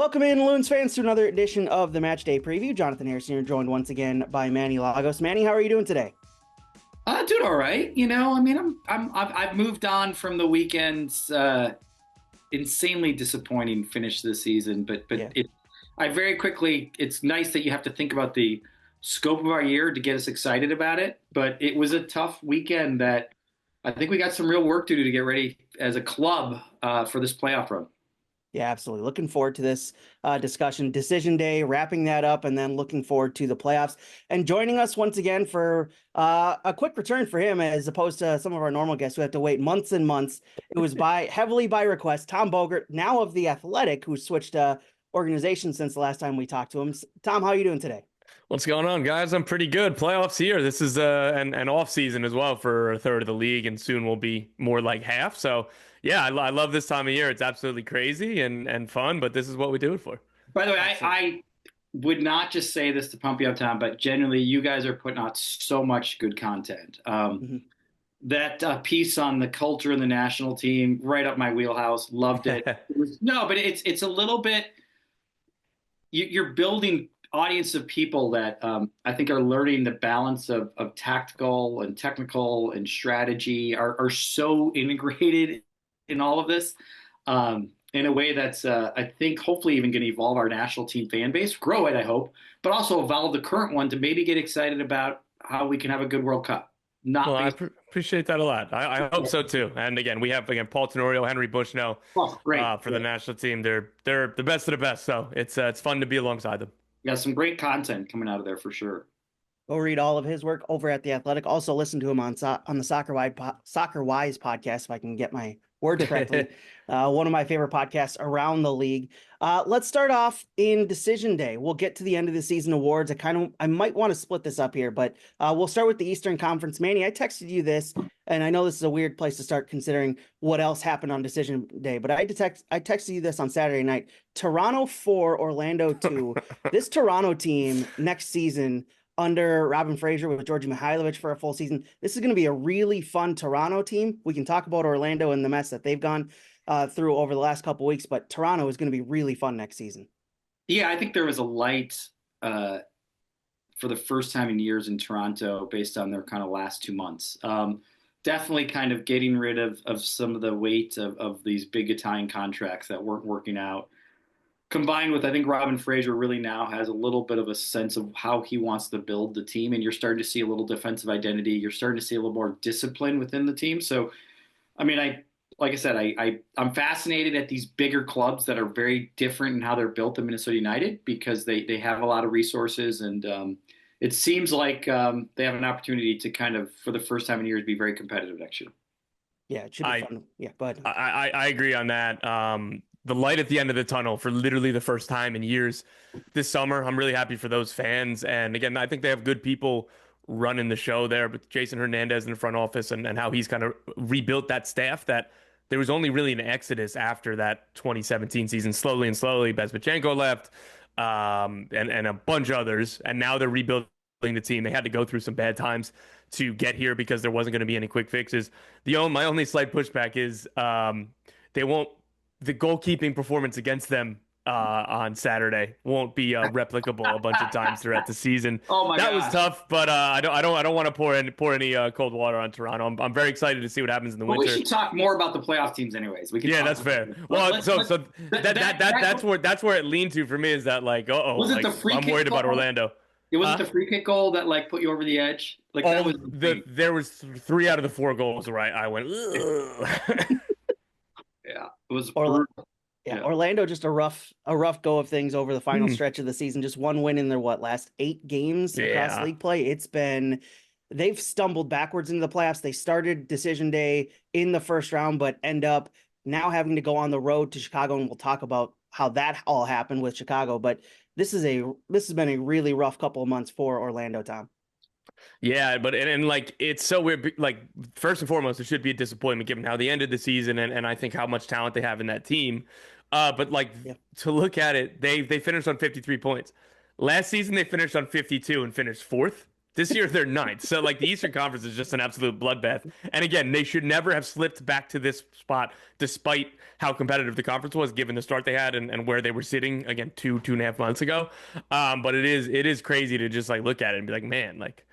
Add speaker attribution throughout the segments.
Speaker 1: Welcome in, Loons fans, to another edition of the Matchday preview. Jonathan Harrison here, joined once again by Manny Lagos. Manny, how are you doing today?
Speaker 2: Doing all right. I mean, I've moved on from the weekend's insanely disappointing finish this season, but
Speaker 1: Yeah,
Speaker 2: I very quickly. It's nice that you have to think about the scope of our year to get us excited about it. But it was a tough weekend that I think we got some real work to do to get ready as a club for this playoff run.
Speaker 1: yeah, absolutely. Looking forward to this discussion. Decision day, wrapping that up, and then looking forward to the playoffs. And joining us once again for a quick return for him, as opposed to some of our normal guests who have to wait months and months. It was heavily by request. Tom Bogert, now of the Athletic, who switched organization since the last time we talked to him. Tom, how are you doing today?
Speaker 3: What's going on, guys? I'm pretty good. Playoffs here. This is an off season as well for a third of the league, and soon will be more like half. So yeah, I love this time of year. It's absolutely crazy and fun, but this is what we do it for.
Speaker 2: By the way,
Speaker 1: Absolutely.
Speaker 2: I would not just say this to pump you up, Tom, but generally, you guys are putting out so much good content.
Speaker 1: Mhm.
Speaker 2: That piece on the culture and the national team, right up my wheelhouse. Loved it. No, but it's a little bit. You're building audience of people that I think are learning the balance of tactical and technical and strategy are so integrated in all of this in a way that's I think hopefully even going to evolve our national team fan base, grow it, I hope, but also evolve the current one to maybe get excited about how we can have a good World Cup.
Speaker 3: Well,
Speaker 2: Not
Speaker 3: I
Speaker 2: based.
Speaker 3: appreciate that a lot. I hope so too. And again, we have Paul Tenorio, Henry Bushnell
Speaker 2: Oh, great.
Speaker 3: for the national team. They're the best of the best. So it's fun to be alongside them.
Speaker 2: Got some great content coming out of there for sure.
Speaker 1: Go read all of his work over at the Athletic. Also, listen to him on the Soccer Wise podcast, if I can get my words correctly. One of my favorite podcasts around the league. Let's start off in Decision Day. We'll get to the end of the season awards. I might want to split this up here, but we'll start with the Eastern Conference. Manny, I texted you this, and I know this is a weird place to start considering what else happened on Decision Day, but I texted you this on Saturday night. Toronto 4, Orlando 2. This Toronto team next season under Robin Fraser with Georgi Mihailovic for a full season. This is going to be a really fun Toronto team. We can talk about Orlando and the mess that they've gone through over the last couple of weeks, but Toronto is going to be really fun next season.
Speaker 2: Yeah, I think there was a light for the first time in years in Toronto based on their kind of last 2 months. Definitely kind of getting rid of some of the weight of these big Italian contracts that weren't working out. Combined with, I think Robin Fraser really now has a little bit of a sense of how he wants to build the team, and you're starting to see a little defensive identity. You're starting to see a little more discipline within the team. So, I mean, like I said, I'm fascinated at these bigger clubs that are very different in how they're built than Minnesota United because they have a lot of resources, and it seems like they have an opportunity to kind of, for the first time in years, be very competitive next year.
Speaker 1: Yeah, it should be
Speaker 3: I
Speaker 1: fun. Yeah, go ahead.
Speaker 3: I agree on that. The light at the end of the tunnel for literally the first time in years this summer. I'm really happy for those fans. And again, I think they have good people running the show there, but Jason Hernandez in the front office and how he's kind of rebuilt that staff that there was only really an exodus after that 2017 season. Slowly and slowly, Bezbatchenko left, and a bunch of others. And now they're rebuilding the team. They had to go through some bad times to get here because there wasn't going to be any quick fixes. My only slight pushback is they won't the goalkeeping performance against them on Saturday won't be replicable a bunch of times throughout the season.
Speaker 2: Oh my
Speaker 3: That was
Speaker 2: gosh.
Speaker 3: tough, but I don't want to pour any cold water on Toronto. I'm very excited to see what happens in the
Speaker 2: But we
Speaker 3: winter.
Speaker 2: should talk more about the playoff teams, anyways. We can
Speaker 3: Yeah,
Speaker 2: talk.
Speaker 3: that's fair.
Speaker 2: Let,
Speaker 3: Well,
Speaker 2: let,
Speaker 3: so
Speaker 2: let,
Speaker 3: so
Speaker 2: that,
Speaker 3: that's
Speaker 2: that
Speaker 3: where it leaned to for me is that like
Speaker 2: was it
Speaker 3: like
Speaker 2: the free
Speaker 3: I'm
Speaker 2: kick
Speaker 3: worried about
Speaker 2: goal?
Speaker 3: Orlando.
Speaker 2: It wasn't
Speaker 3: Huh?
Speaker 2: the free kick goal that like put you over the edge. Like that
Speaker 3: All
Speaker 2: was insane.
Speaker 3: there was three out of the four goals where I went. Ugh.
Speaker 2: Yeah, it was
Speaker 1: Orla
Speaker 2: brutal.
Speaker 1: yeah,
Speaker 2: Yeah.
Speaker 1: Orlando just a rough go of things over the final
Speaker 3: Hmm.
Speaker 1: stretch of the season. Just one win in their last 8 games across
Speaker 3: Yeah.
Speaker 1: league play. They've stumbled backwards into the playoffs. They started Decision Day in the first round, but end up now having to go on the road to Chicago, and we'll talk about how that all happened with Chicago. But this has been a really rough couple of months for Orlando, Tom.
Speaker 3: Yeah, but and like it's so weird. Like first and foremost, it should be a disappointment given how they ended the season and I think how much talent they have in that team. But like
Speaker 1: Yeah.
Speaker 3: to look at it, they finished on 53 points. Last season they finished on 52 and finished fourth. This year they're ninth. So like the Eastern Conference is just an absolute bloodbath. And again, they should never have slipped back to this spot despite how competitive the conference was given the start they had and where they were sitting again 2.5 months ago. But it is crazy to just like look at it and be like, man, like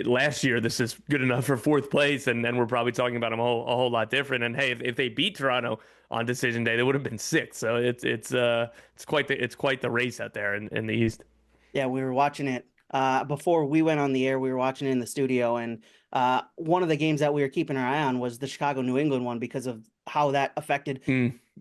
Speaker 3: last year this is good enough for fourth place, and then we're probably talking about them a whole lot different. And hey, if they beat Toronto on decision day, they would have been sixth. So it's quite the race out there in the East.
Speaker 1: Yeah, we were watching it before we went on the air. We were watching it in the studio, and one of the games that we were keeping our eye on was the Chicago New England one because of how that affected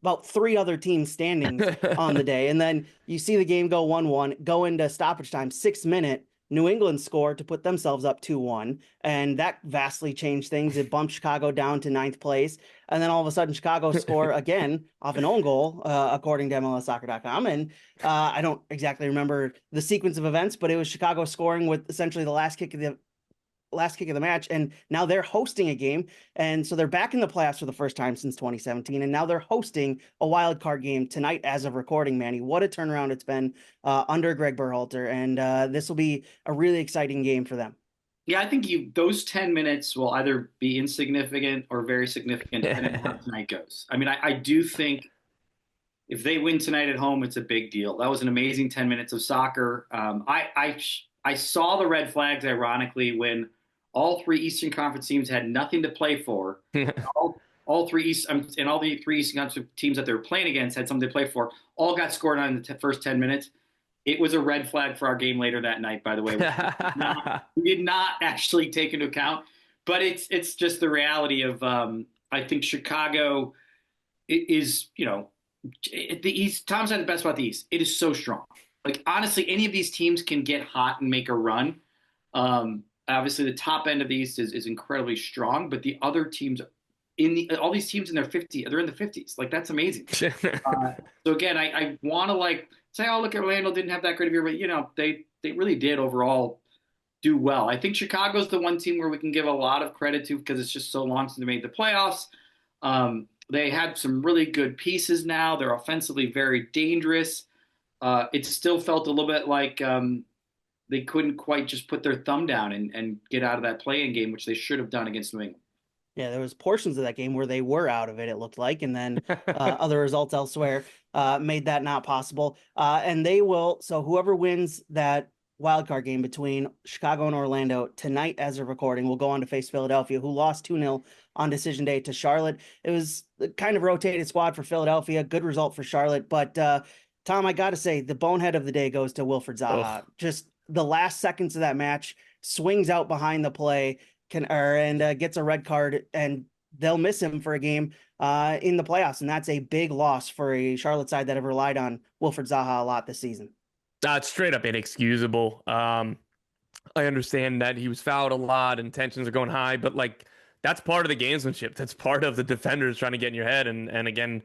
Speaker 1: about three other teams' standings on the day. And then you see the game go 1-1, go into stoppage time, 6 minute. New England score to put themselves up 2-1, and that vastly changed things. It bumped Chicago down to ninth place, and then all of a sudden Chicago score again off an own goal, according to MLSsoccer.com. And I don't exactly remember the sequence of events, but it was Chicago scoring with essentially the last kick of the match, and now they're hosting a game, and so they're back in the playoffs for the first time since 2017, and now they're hosting a wild card game tonight as of recording. Manny, what a turnaround it's been under Greg Berhalter, and this will be a really exciting game for them.
Speaker 2: Yeah, I think those 10 minutes will either be insignificant or very significant depending on how tonight goes. I mean, I do think if they win tonight at home, it's a big deal. That was an amazing 10 minutes of soccer. I saw the red flags, ironically, when all three Eastern Conference teams had nothing to play for. all three Eastern Conference teams that they were playing against had something to play for. All got scored on in the first 10 minutes. It was a red flag for our game later that night, by the way. We did not actually take into account, but it's just the reality of I think Chicago is, the East. Tom said the best about the East. It is so strong. Like, honestly, any of these teams can get hot and make a run. Obviously, the top end of the East is incredibly strong, but the other teams all these teams in their 50s, they're in the 50s. Like, that's amazing. So again, I want to say, oh, look, Orlando didn't have that great of a year, but they really did overall do well. I think Chicago's the one team where we can give a lot of credit to because it's just so long since they made the playoffs. They had some really good pieces now. They're offensively very dangerous. It still felt a little bit like they couldn't quite just put their thumb down and get out of that play-in game, which they should have done against New England.
Speaker 1: Yeah, there was portions of that game where they were out of it looked like, and then other results elsewhere made that not possible. And they will, so whoever wins that wildcard game between Chicago and Orlando tonight as of recording will go on to face Philadelphia, who lost 2-0 on decision day to Charlotte. It was kind of rotated squad for Philadelphia, good result for Charlotte, but Tom, I got to say, the bonehead of the day goes to Wilfried Zaha. Just the last seconds of that match, swings out behind the play, and gets a red card, and they'll miss him for a game in the playoffs. And that's a big loss for a Charlotte side that have relied on Wilfried Zaha a lot this season.
Speaker 3: It's straight up inexcusable. I understand that he was fouled a lot and tensions are going high, but like that's part of the gamesmanship. That's part of the defenders trying to get in your head. And again,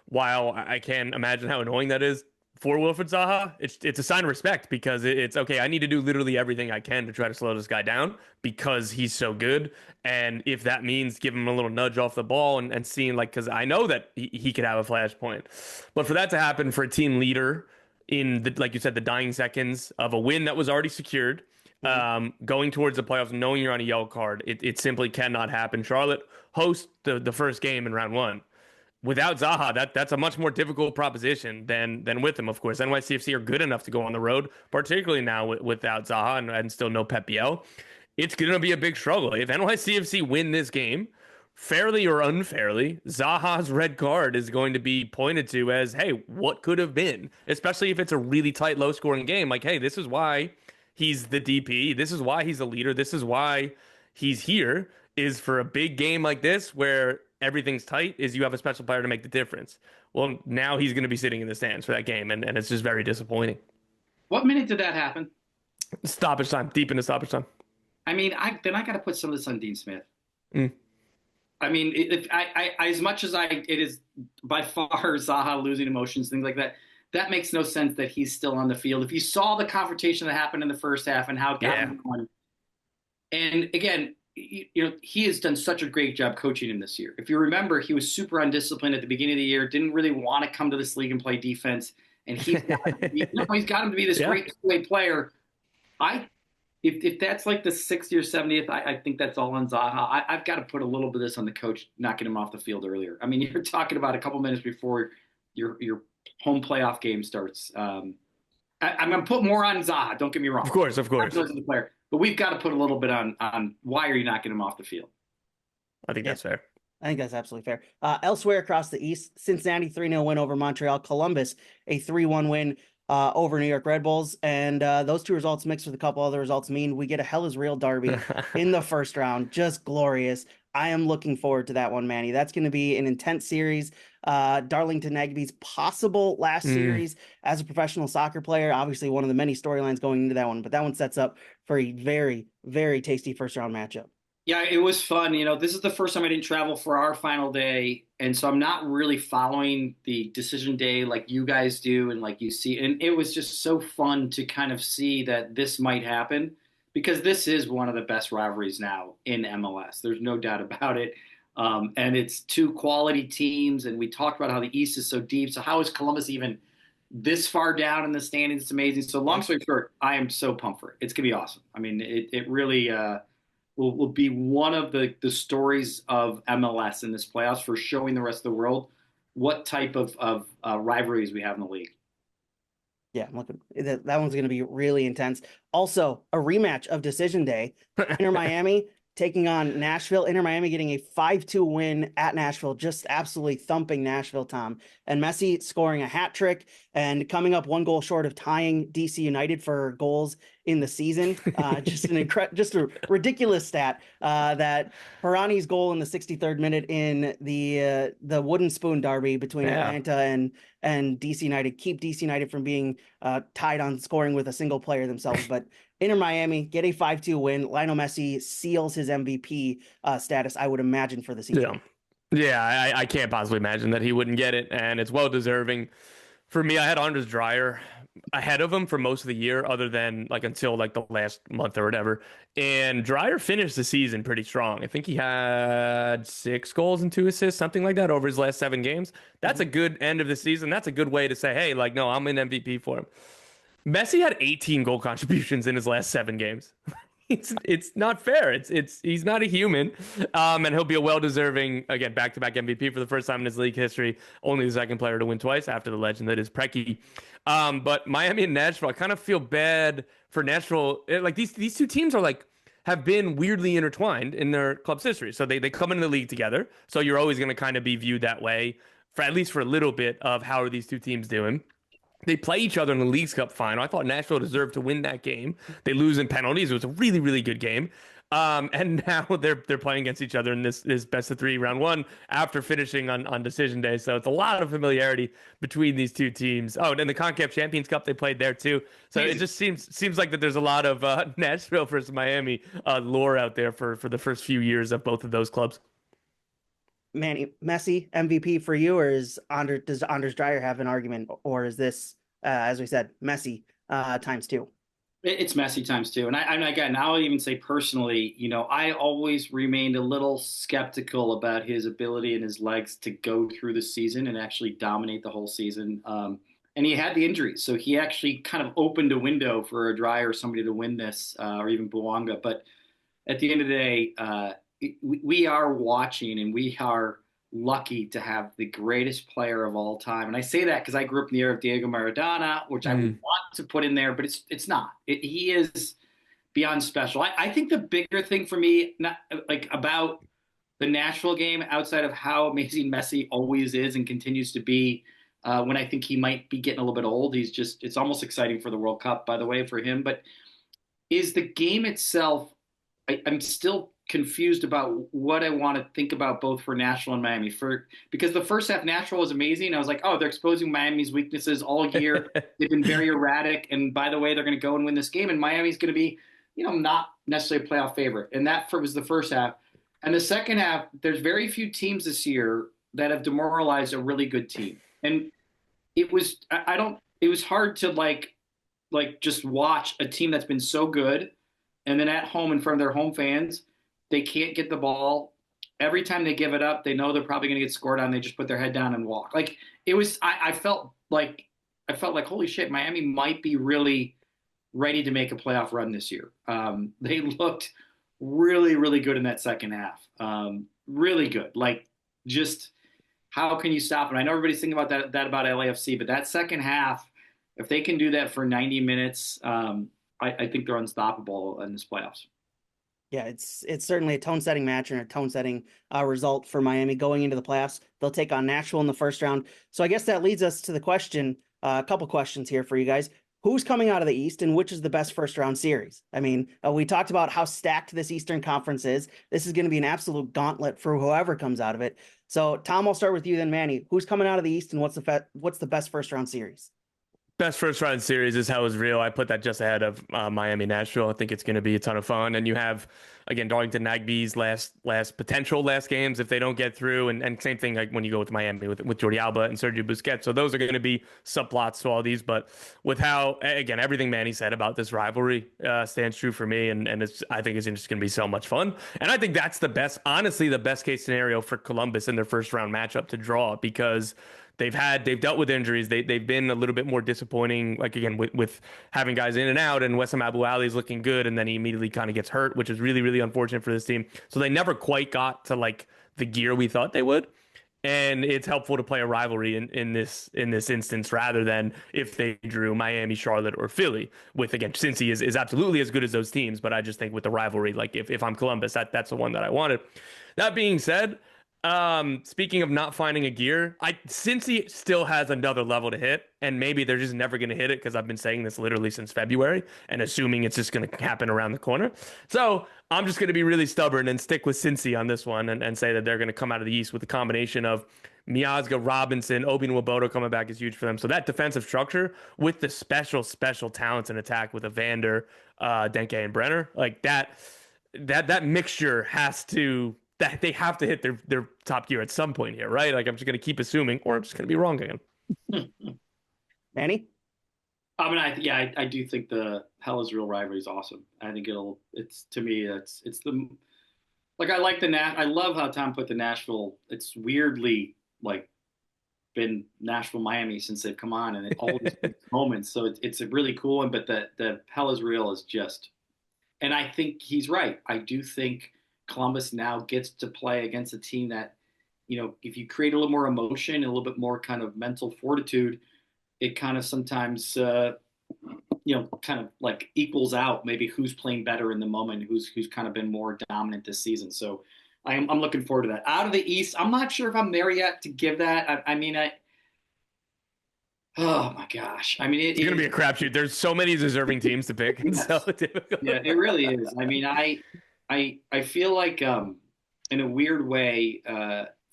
Speaker 3: while I can't imagine how annoying that is for Wilfried Zaha, it's a sign of respect because it's okay. I need to do literally everything I can to try to slow this guy down because he's so good. And if that means giving him a little nudge off the ball and seeing because I know that he could have a flashpoint, but for that to happen for a team leader in like you said, the dying seconds of a win that was already secured, going towards the playoffs, knowing you're on a yellow card, it simply cannot happen. Charlotte hosts the first game in round one. Without Zaha, that's a much more difficult proposition than with him, of course. NYCFC are good enough to go on the road, particularly now without Zaha and still no Pep Biel. It's going to be a big struggle. If NYCFC win this game, fairly or unfairly, Zaha's red card is going to be pointed to as, hey, what could have been? Especially if it's a really tight, low-scoring game. Like, hey, this is why he's the DP. This is why he's the leader. This is why he's here, is for a big game like this where everything's tight, is you have a special player to make the difference. Well, now he's going to be sitting in the stands for that game, and it's just very disappointing.
Speaker 2: What minute did that happen?
Speaker 3: Stoppage time, deep into stoppage time.
Speaker 2: I mean, I got to put some of this on Dean Smith. I mean, as much as it is by far Zaha losing emotions, things like that, that makes no sense that he's still on the field. If you saw the confrontation that happened in the first half and how it got on, and again, he has done such a great job coaching him this year. If you remember, he was super undisciplined at the beginning of the year, didn't really want to come to this league and play defense, and he's got him to be this great two-way player. if that's like the 60th or 70th, I think that's all on Zaha. I've got to put a little bit of this on the coach knocking him off the field earlier. I mean, you're talking about a couple minutes before your home playoff game starts. I'm going to put more on Zaha. Don't get me wrong.
Speaker 3: Of course, of course.
Speaker 2: The player, but we've got to put a little bit on why are you knocking him off the field?
Speaker 3: I think that's fair.
Speaker 1: I think that's absolutely fair. Elsewhere across the East, Cincinnati 3-0 win over Montreal. Columbus a 3-1 win over New York Red Bulls. And those two results mixed with a couple other results mean we get a hell is real derby in the first round. Just glorious. I am looking forward to that one, Manny. That's going to be an intense series. Darlington Nagbe's possible last series as a professional soccer player. Obviously, one of the many storylines going into that one, but that one sets up for a very, very tasty first round matchup.
Speaker 2: Yeah, it was fun. This is the first time I didn't travel for our final day. And so I'm not really following the decision day like you guys do and like you see. And it was just so fun to kind of see that this might happen because this is one of the best rivalries now in MLS. There's no doubt about it. And it's two quality teams. And we talked about how the East is so deep. So how is Columbus even this far down in the standings? It's amazing. So long story short, I am so pumped for it. It's going to be awesome. I mean, it really will be one of the stories of MLS in this playoffs for showing the rest of the world what type of rivalries we have in the league.
Speaker 1: Yeah, I'm looking. That one's going to be really intense. Also, a rematch of Decision Day. Inter Miami taking on Nashville. Inter Miami getting a 5-2 win at Nashville, just absolutely thumping Nashville, Tom. And Messi scoring a hat trick and coming up one goal short of tying DC United for goals in the season. Just a ridiculous stat that Pirani's goal in the 63rd minute in the wooden spoon derby between Atlanta and DC United keep DC United from being tied on scoring with a single player themselves. But Inter Miami get a 5-2 win. Lionel Messi seals his MVP status, I would imagine, for the season.
Speaker 3: Yeah, I can't possibly imagine that he wouldn't get it, and it's well deserving. For me, I had Anders Dreyer ahead of him for most of the year, other than like until like the last month or whatever. And Dreyer finished the season pretty strong. I think he had 6 goals and 2 assists, something like that, over his last 7 games. That's a good end of the season. That's a good way to say, hey, like, no, I'm an MVP for him. Messi had 18 goal contributions in his last 7 games. It's not fair. He's not a human, and he'll be a well-deserving, again, back-to-back MVP for the first time in his league history. Only the second player to win twice after the legend that is Preki. But Miami and Nashville, I kind of feel bad for Nashville. Like these two teams are like have been weirdly intertwined in their club's history. So they come into the league together. So you're always going to kind of be viewed that way for at least for a little bit of how are these two teams doing. They play each other in the Leagues Cup final. I thought Nashville deserved to win that game. They lose in penalties. It was a really, really good game. And now they're playing against each other in this best of 3 round 1 after finishing on decision day. So it's a lot of familiarity between these two teams. Oh, and then the CONCACAF Champions Cup, they played there too. So it just seems like that there's a lot of Nashville versus Miami lore out there for the first few years of both of those clubs.
Speaker 1: Manny, Messi MVP for you, or does Anders Dreyer have an argument, or is this, as we said, Messi times 2?
Speaker 2: It's Messi times 2. And again, I'll even say personally, I always remained a little skeptical about his ability and his legs to go through the season and actually dominate the whole season. And he had the injuries, so he actually kind of opened a window for a Dreyer or somebody to win this, or even Bouanga. But at the end of the day, we are watching, and we are lucky to have the greatest player of all time. And I say that because I grew up in the era of Diego Maradona, which I would want to put in there, but it's not. He is beyond special. I think the bigger thing for me, about the Nashville game, outside of how amazing Messi always is and continues to be, when I think he might be getting a little bit old, it's almost exciting for the World Cup, by the way, for him, but is the game itself. I'm still confused about what I want to think about both for Nashville and Miami. Because the first half, Nashville was amazing. I was like, oh, they're exposing Miami's weaknesses all year. They've been very erratic. And by the way, they're going to go and win this game. And Miami's going to be, not necessarily a playoff favorite. And that was the first half. And the second half, there's very few teams this year that have demoralized a really good team. And it was, it was hard to like just watch a team that's been so good. And then at home in front of their home fans, they can't get the ball. Every time they give it up, they know they're probably going to get scored on. They just put their head down and walk. I felt like, holy shit, Miami might be really ready to make a playoff run this year. They looked really, really good in that second half. Really good. Like, just how can you stop them? I know everybody's thinking about that about LAFC, but that second half, if they can do that for 90 minutes, I think they're unstoppable in this playoffs.
Speaker 1: Yeah, it's certainly a tone-setting match and a tone-setting result for Miami going into the playoffs. They'll take on Nashville in the first round. So I guess that leads us to the question, a couple questions here for you guys. Who's coming out of the East and which is the best first-round series? I mean, we talked about how stacked this Eastern Conference is. This is going to be an absolute gauntlet for whoever comes out of it. So, Tom, I'll start with you then, Manny. Who's coming out of the East and what's the best first-round series?
Speaker 3: Best first round series is Hell is Real. I put that just ahead of Miami Nashville. I think it's going to be a ton of fun. And you have, again, Darlington Nagbe's last games if they don't get through. And same thing like when you go with Miami with Jordi Alba and Sergio Busquets. So those are going to be subplots to all these. But with how, again, everything Manny said about this rivalry stands true for me. And I think it's just going to be so much fun. And I think that's honestly, the best case scenario for Columbus in their first round matchup to draw, because they've dealt with injuries. They've been a little bit more disappointing, like again with having guys in and out, and Wessam Abu Ali is looking good, and then he immediately kind of gets hurt, which is really, really unfortunate for this team. So they never quite got to like the gear we thought they would. And it's helpful to play a rivalry in this instance rather than if they drew Miami, Charlotte, or Philly. With, again, Cincy is absolutely as good as those teams, but I just think with the rivalry, like if I'm Columbus, that's the one that I wanted. That being said, speaking of not finding a gear, Cincy still has another level to hit, and maybe they're just never going to hit it because I've been saying this literally since February and assuming it's just going to happen around the corner. So I'm just going to be really stubborn and stick with Cincy on this one and say that they're going to come out of the East with a combination of Miazga, Robinson, Obi Nwobodo coming back is huge for them. So that defensive structure with the special talents in attack with Evander, Denke, and Brenner, like that mixture has to. That they have to hit their top gear at some point here, right? Like I'm just going to keep assuming, or I'm just going to be wrong again.
Speaker 1: Manny?
Speaker 2: I mean, I do think the Hell is Real rivalry is awesome. I think it's to me, it's the, like, I like I love how Tom put the Nashville. It's weirdly like been Nashville, Miami since they've come on, and it always moments. So it's a really cool one, but the Hell is Real is just, and I think he's right. I do think Columbus now gets to play against a team that, if you create a little more emotion and a little bit more kind of mental fortitude, it kind of sometimes, kind of like equals out maybe who's playing better in the moment, who's kind of been more dominant this season. So I'm looking forward to that. Out of the East, I'm not sure if I'm there yet to give that. Oh my gosh. I mean,
Speaker 3: it's going to be a crapshoot. There's so many deserving teams to pick. Yes. So difficult.
Speaker 2: Yeah, it really is. I mean, I feel like in a weird way,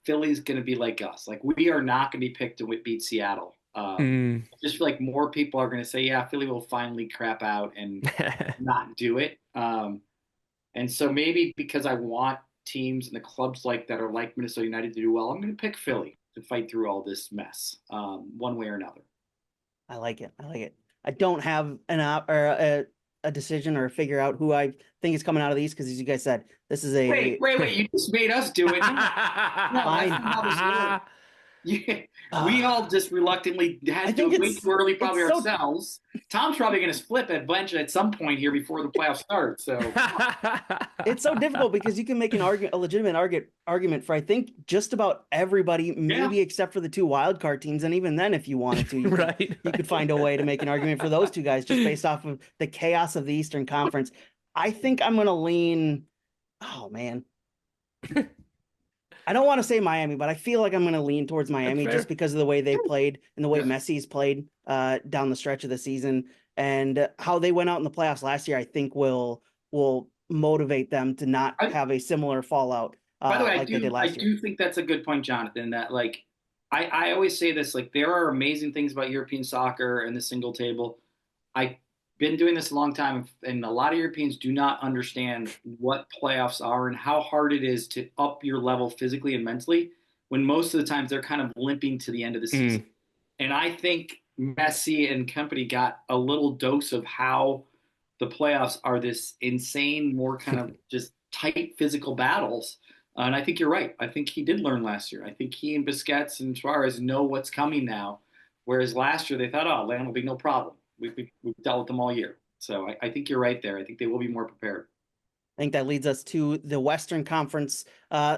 Speaker 2: Philly's going to be like us. Like, we are not going to be picked to beat Seattle. I just feel like more people are going to say, yeah, Philly will finally crap out and not do it. And so maybe because I want teams and the clubs that are like Minnesota United to do well, I'm going to pick Philly to fight through all this mess one way or another.
Speaker 1: I like it. I don't have a decision or figure out who I think is coming out of these because, as you guys said, this is a
Speaker 2: wait. You just made us do it. No, we all just reluctantly had to do it way too early, probably ourselves. Tom's probably going to split that bench at some point here before the playoffs start. So
Speaker 1: it's so difficult because you can make a legitimate argument for, I think, just about everybody, maybe except for the two wild card teams, and even then, if you wanted to, you could find a way to make an argument for those two guys just based off of the chaos of the Eastern Conference. I think I'm going to lean. Oh man. I don't want to say Miami, but I feel like I'm going to lean towards Miami just because of the way they played and the way Messi's played down the stretch of the season, and how they went out in the playoffs last year. I think will motivate them to not have a similar fallout
Speaker 2: by the way,
Speaker 1: like they did last year.
Speaker 2: I do think that's a good point, Jonathan, that like I always say this, like there are amazing things about European soccer and the single table. I've been doing this a long time, and a lot of Europeans do not understand what playoffs are and how hard it is to up your level physically and mentally when most of the times they're kind of limping to the end of the season. And I think Messi and company got a little dose of how the playoffs are this insane, more kind of just tight physical battles. And I think you're right. I think he did learn last year. I think he and Busquets and Suarez know what's coming now, whereas last year they thought, oh, land will be no problem. We've dealt with them all year. So I think you're right there. I think they will be more prepared.
Speaker 1: I think that leads us to the Western Conference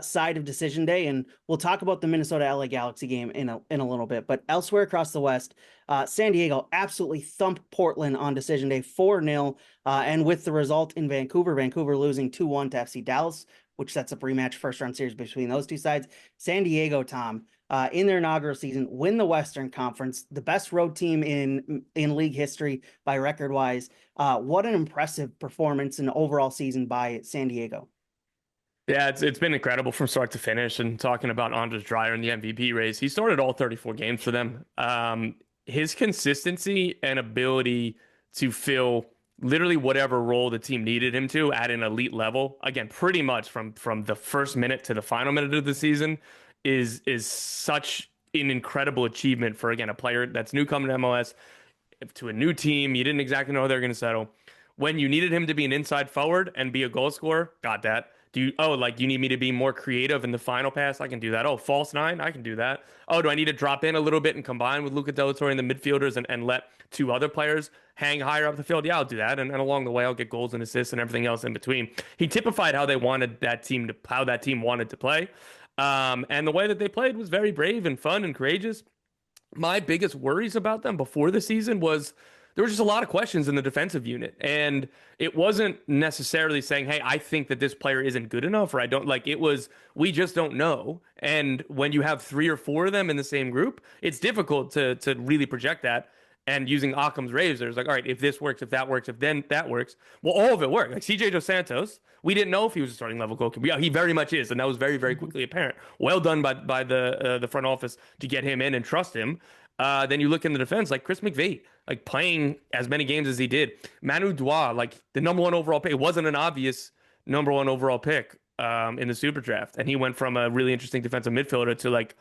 Speaker 1: side of Decision Day, and we'll talk about the Minnesota LA Galaxy game in a little bit. But elsewhere across the West, San Diego absolutely thumped Portland on Decision Day 4-0, and with the result in Vancouver losing 2-1 to FC Dallas, which sets up rematch first round series between those two sides. San Diego, Tom, in their inaugural season, win the Western Conference, the best road team in league history by record wise. What an impressive performance and overall season by San Diego.
Speaker 3: Yeah, it's been incredible from start to finish. And talking about Anders Dreyer in the MVP race, he started all 34 games for them. His consistency and ability to fill literally whatever role the team needed him to at an elite level, again, pretty much from the first minute to the final minute of the season, is such an incredible achievement for, again, a player that's new coming to MLS, to a new team. You didn't exactly know how they're going to settle. When you needed him to be an inside forward and be a goal scorer, got that. You need me to be more creative in the final pass? I can do that. Oh, false nine? I can do that. Oh, do I need to drop in a little bit and combine with Luca Del Torre and the midfielders and let two other players hang higher up the field? Yeah, I'll do that. And along the way, I'll get goals and assists and everything else in between. He typified how how that team wanted to play. And the way that they played was very brave and fun and courageous. My biggest worries about them before the season was there was just a lot of questions in the defensive unit. And it wasn't necessarily saying, hey, I think that this player isn't good enough, or I don't like it was, we just don't know. And when you have three or four of them in the same group, it's difficult to really project that. And using Occam's razor, it's like, all right, if this works, if that works, if then that works, well, all of it worked. Like CJ Dos Santos, we didn't know if he was a starting level goalkeeper. Yeah, he very much is, and that was very, very quickly apparent. Well done by the front office to get him in and trust him. Then you look in the defense, like Chris McVeigh, like playing as many games as he did. Manu Dua, like the number one overall pick. It wasn't an obvious number one overall pick in the Super Draft, and he went from a really interesting defensive midfielder to like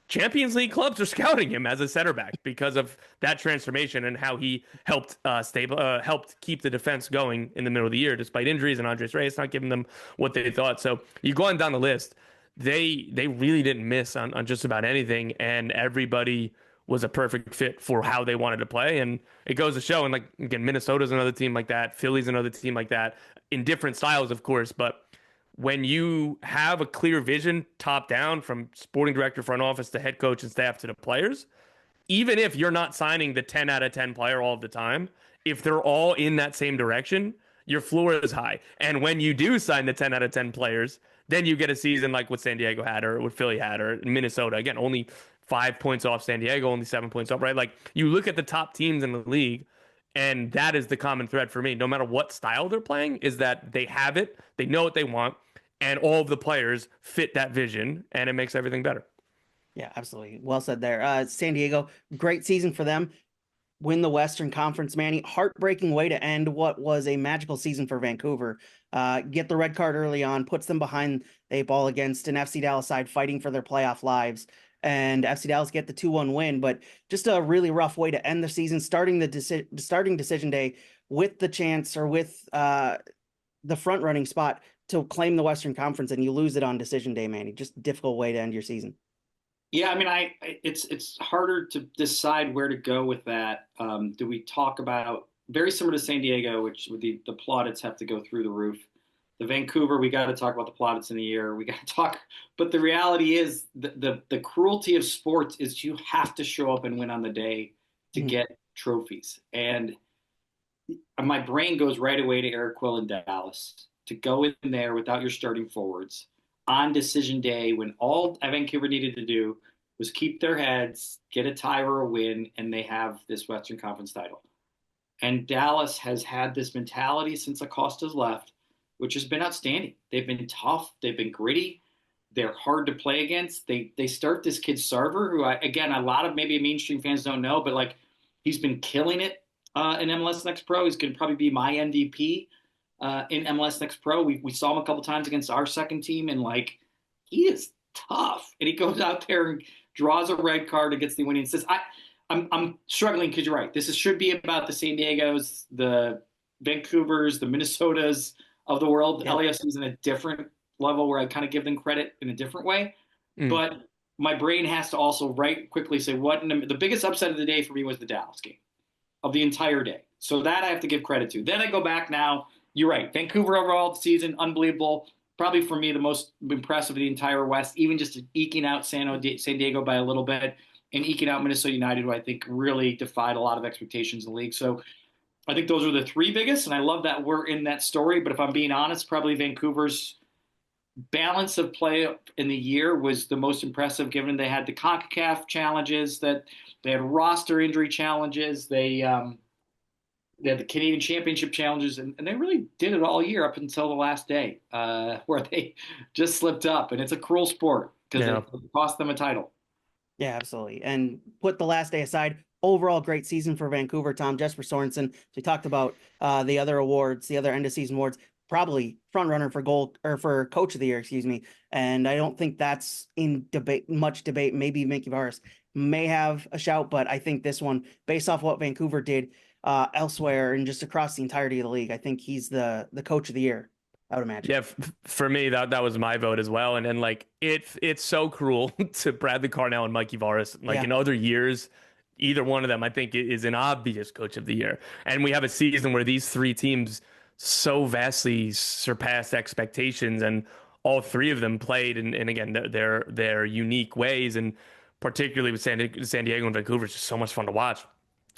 Speaker 3: Champions League clubs are scouting him as a center back because of that transformation and how he helped helped keep the defense going in the middle of the year despite injuries and Andres Reyes not giving them what they thought. So you go on down the list, they really didn't miss on just about anything, and everybody was a perfect fit for how they wanted to play. And it goes to show, and like again, Minnesota's another team like that, Philly's another team like that, in different styles, of course, but when you have a clear vision top down from sporting director, front office to head coach and staff to the players, even if you're not signing the 10 out of 10 player all the time, if they're all in that same direction, your floor is high. And when you do sign the 10 out of 10 players, then you get a season like what San Diego had or what Philly had or Minnesota. Again, only 5 points off San Diego, only 7 points off, right? Like you look at the top teams in the league, and that is the common thread for me. No matter what style they're playing, is that they have it, they know what they want, and all of the players fit that vision, and it makes everything better.
Speaker 1: Yeah, absolutely. Well said there. San Diego, great season for them. Win the Western Conference, Manny. Heartbreaking way to end what was a magical season for Vancouver. Get the red card early on, puts them behind the eight ball against an FC Dallas side fighting for their playoff lives. And FC Dallas get the 2-1 win, but just a really rough way to end the season, starting decision day with the chance or with the front running spot to claim the Western Conference, and you lose it on decision day, Manny. Just a difficult way to end your season.
Speaker 2: Yeah, I mean, it's harder to decide where to go with that. Do we talk about very similar to San Diego, which with the plaudits have to go through the roof. The Vancouver, we got to talk about the plaudits in the year. We got to talk, but the reality is the cruelty of sports is you have to show up and win on the day to get trophies. And my brain goes right away to Eric Quill in Dallas to go in there without your starting forwards on decision day when all Vancouver needed to do was keep their heads, get a tie or a win, and they have this Western Conference title. And Dallas has had this mentality since Acosta's left, which has been outstanding. They've been tough. They've been gritty. They're hard to play against. They start this kid Sarver, who, a lot of maybe mainstream fans don't know, but like he's been killing it in MLS Next Pro. He's going to probably be my MVP in MLS Next Pro. We saw him a couple times against our second team, and like he is tough. And he goes out there and draws a red card and gets the winning assist. I'm struggling because you're right. Should be about the San Diegos, the Vancouvers, the Minnesotas of the world.
Speaker 1: Yeah.
Speaker 2: LAFC is in a different level where I kind of give them credit in a different way. But my brain has to also quickly say the biggest upset of the day for me was the Dallas game of the entire day. So that I have to give credit to. Then I go back now. You're right. Vancouver overall the season, unbelievable. Probably for me the most impressive of the entire West, even just eking out San Diego by a little bit and eking out Minnesota United, who I think really defied a lot of expectations in the league. So I think those are the three biggest, and I love that we're in that story. But if I'm being honest, probably Vancouver's balance of play in the year was the most impressive, given they had the CONCACAF challenges, that they had roster injury challenges, they had the Canadian Championship challenges, and they really did it all year up until the last day, where they just slipped up. And it's a cruel sport because it cost them a title.
Speaker 1: Yeah, absolutely. And put the last day aside, overall great season for Vancouver, Tom. Jesper Sorensen. So we talked about the other awards, the other end of season awards, probably front runner for goal or for coach of the year, excuse me. And I don't think that's in much debate. Maybe Mickey Varis may have a shout, but I think this one, based off what Vancouver did elsewhere and just across the entirety of the league, I think he's the coach of the year, I would imagine.
Speaker 3: Yeah, for me, that was my vote as well. And like it's so cruel to Bradley Carnell and Mikey Varis. Like in other years, either one of them, I think, is an obvious coach of the year. And we have a season where these three teams so vastly surpassed expectations, and all three of them played and again their unique ways, and particularly with San Diego and Vancouver, it's just so much fun to watch.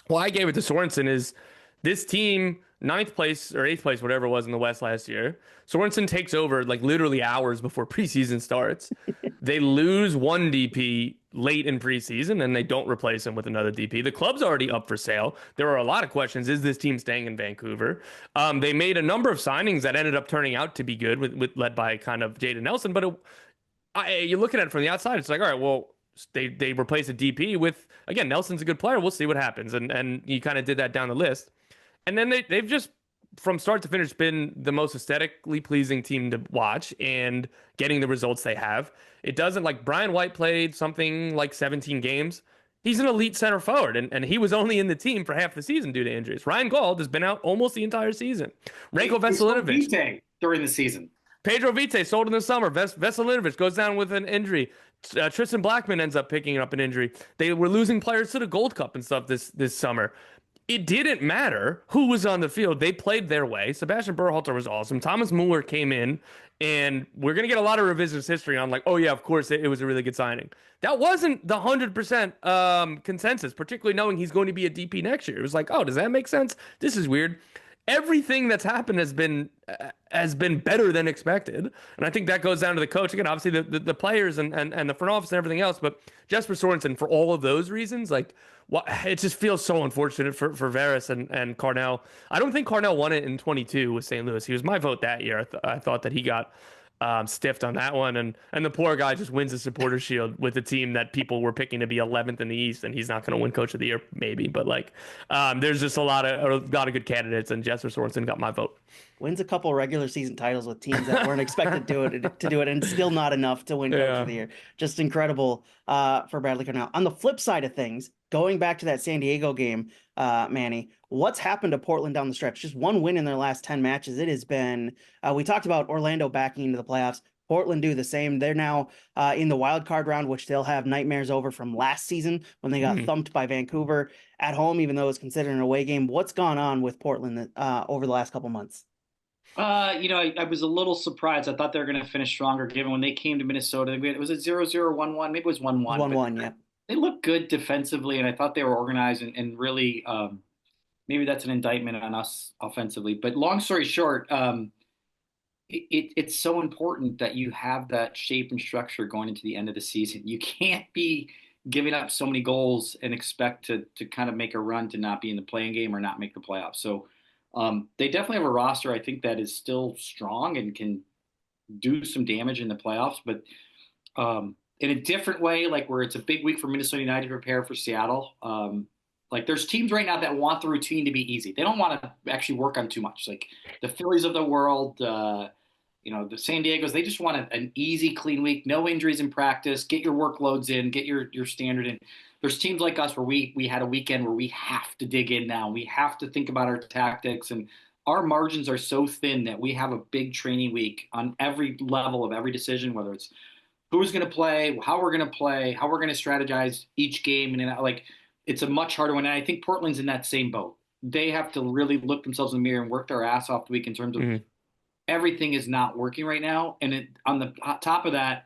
Speaker 3: Well, I gave it to Sorensen. Is this team ninth place or eighth place, whatever it was in the West last year? Sorensen takes over like literally hours before preseason starts. They lose one DP late in preseason, and they don't replace him with another DP. The club's already up for sale. There are a lot of questions. Is this team staying in Vancouver? They made a number of signings that ended up turning out to be good, with led by kind of Jaden Nelson. But you're looking at it from the outside, it's like, all right, well, they replace a DP with, again, Nelson's a good player. We'll see what happens. And you kind of did that down the list. And then they've just, from start to finish, been the most aesthetically pleasing team to watch and getting the results they have. It doesn't, like, Brian White played something like 17 games. He's an elite center forward, and he was only in the team for half the season due to injuries. Ryan Gauld has been out almost the entire season. Renko Veselinovic
Speaker 2: during the season.
Speaker 3: Pedro Vite sold in the summer. Veselinovic goes down with an injury. Tristan Blackman ends up picking up an injury. They were losing players to the Gold Cup and stuff this summer. It didn't matter who was on the field. They played their way. Sebastian Berhalter was awesome. Thomas Mueller came in, and we're going to get a lot of revisionist history on, like, oh, yeah, of course, it was a really good signing. That wasn't the 100% consensus, particularly knowing he's going to be a DP next year. It was like, oh, does that make sense? This is weird. Everything that's happened has been better than expected, and I think that goes down to the coach. Again, obviously the players and the front office and everything else, but Jesper Sorensen, for all of those reasons, like, it just feels so unfortunate for Varis and Carnell. I don't think Carnell won it in 22 with St. Louis. He was my vote that year. I thought that he got stiffed on that one, and the poor guy just wins the Supporters Shield with a team that people were picking to be 11th in the East, and he's not going to win Coach of the Year, maybe. But like, there's just a lot of good candidates, and Jesper Sorensen got my vote.
Speaker 1: Wins a couple regular season titles with teams that weren't expected to do it, and still not enough to win Coach of the Year. Just incredible for Bradley Carnell. On the flip side of things, going back to that San Diego game, Manny, what's happened to Portland down the stretch? Just one win in their last 10 matches. It has been, we talked about Orlando backing into the playoffs. Portland do the same. They're now in the wild card round, which they'll have nightmares over from last season when they got thumped by Vancouver at home, even though it was considered an away game. What's gone on with Portland over the last couple months?
Speaker 2: I was a little surprised. I thought they were going to finish stronger, given when they came to Minnesota. It was a 0-0, 1-1. Maybe it was 1-1.
Speaker 1: 1-1, yeah.
Speaker 2: They looked good defensively, and I thought they were organized and really, maybe that's an indictment on us offensively. But long story short, it's so important that you have that shape and structure going into the end of the season. You can't be giving up so many goals and expect to kind of make a run to not be in the playing game or not make the playoffs. So they definitely have a roster, I think, that is still strong and can do some damage in the playoffs. But in a different way, like where it's a big week for Minnesota United to prepare for Seattle. Like there's teams right now that want the routine to be easy. They don't want to actually work on too much. Like the Phillies of the world, the San Diegos, they just want an easy, clean week, no injuries in practice, get your workloads in, get your standard in. There's teams like us where we had a weekend where we have to dig in now. We have to think about our tactics, and our margins are so thin that we have a big training week on every level of every decision, whether it's who's going to play, how we're going to play, how we're going to strategize each game. And like, it's a much harder one. And I think Portland's in that same boat. they have to really look themselves in the mirror and work their ass off the week in terms of
Speaker 3: Mhm.
Speaker 2: everything is not working right now. And on the top of that,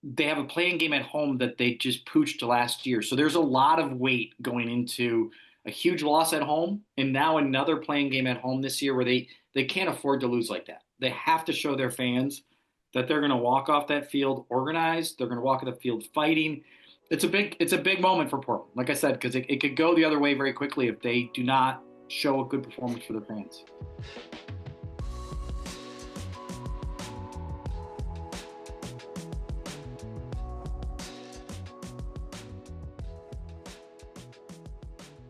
Speaker 2: they have a playing game at home that they just pooched last year. So there's a lot of weight going into a huge loss at home and now another playing game at home this year where they can't afford to lose like that. They have to show their fans that they're going to walk off that field organized. They're going to walk off the field fighting. It's a big moment for Portland, like I said, because it could go the other way very quickly if they do not show a good performance for their fans.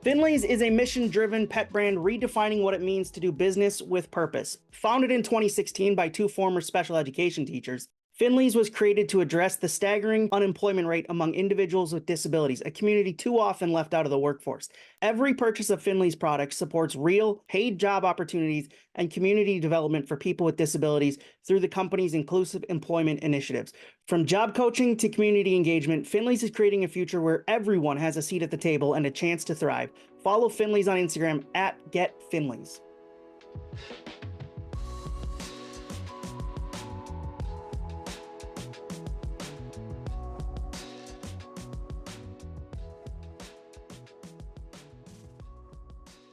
Speaker 1: Finley's is a mission-driven pet brand redefining what it means to do business with purpose. Founded in 2016 by two former special education teachers, Finley's was created to address the staggering unemployment rate among individuals with disabilities, a community too often left out of the workforce. Every purchase of Finley's products supports real, paid job opportunities and community development for people with disabilities through the company's inclusive employment initiatives. From job coaching to community engagement, Finley's is creating a future where everyone has a seat at the table and a chance to thrive. Follow Finley's on Instagram at GetFinleys.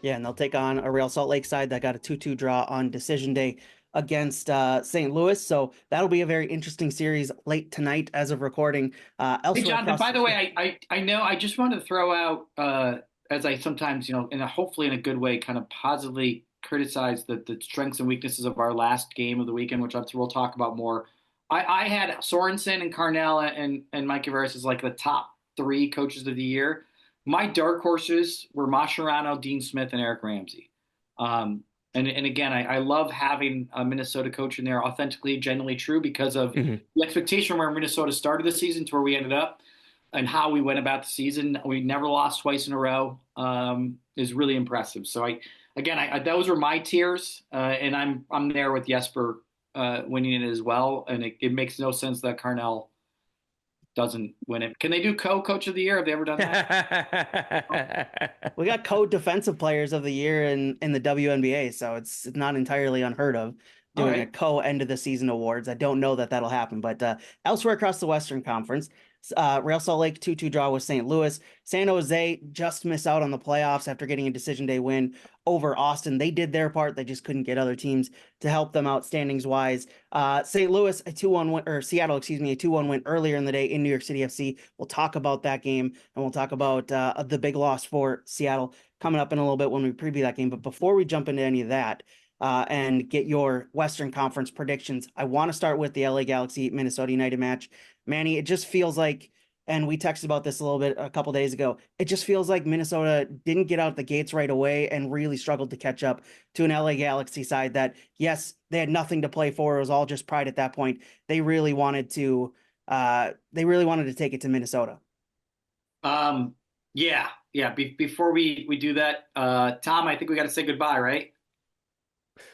Speaker 1: Yeah, and they'll take on a Real Salt Lake side that got a 2-2 draw on decision day against St. Louis. So that'll be a very interesting series late tonight as of recording.
Speaker 2: Hey, Jonathan, by the way, I know I just wanted to throw out, as I sometimes, hopefully in a good way, kind of positively criticize the strengths and weaknesses of our last game of the weekend, which we'll talk about more. I had Sorensen and Carnell and Mike Everest as like the top three coaches of the year. My dark horses were Mascherano, Dean Smith, and Eric Ramsey. And again, I love having a Minnesota coach in there, authentically, genuinely true, because of
Speaker 3: Mhm.
Speaker 2: the expectation where Minnesota started the season to where we ended up and how we went about the season. We never lost twice in a row, is really impressive. So those were my tiers, and I'm there with Jesper winning it as well. And it makes no sense that Carnell doesn't win it. Can they do co-coach of the year? Have they ever done that?
Speaker 1: We got co-defensive players of the year in the WNBA, so it's not entirely unheard of doing a co-end of the season awards. I don't know that that'll happen, but elsewhere across the Western Conference, Real Salt Lake 2-2 draw with St. Louis. San Jose just missed out on the playoffs after getting a decision day win over Austin. They did their part. They just couldn't get other teams to help them out standings wise. St. Louis, a 2-1 win, or Seattle, excuse me, a 2-1 win earlier in the day in New York City FC. We'll talk about that game, and we'll talk about the big loss for Seattle coming up in a little bit when we preview that game. But before we jump into any of that, and get your Western Conference predictions, I want to start with the LA Galaxy Minnesota United match. Manny, it just feels like, and we texted about this a little bit a couple days ago, it just feels like Minnesota didn't get out the gates right away and really struggled to catch up to an LA Galaxy side that, yes, they had nothing to play for. It was all just pride at that point. They really wanted to take it to Minnesota.
Speaker 2: Yeah. Before we do that, Tom, I think we got to say goodbye, right?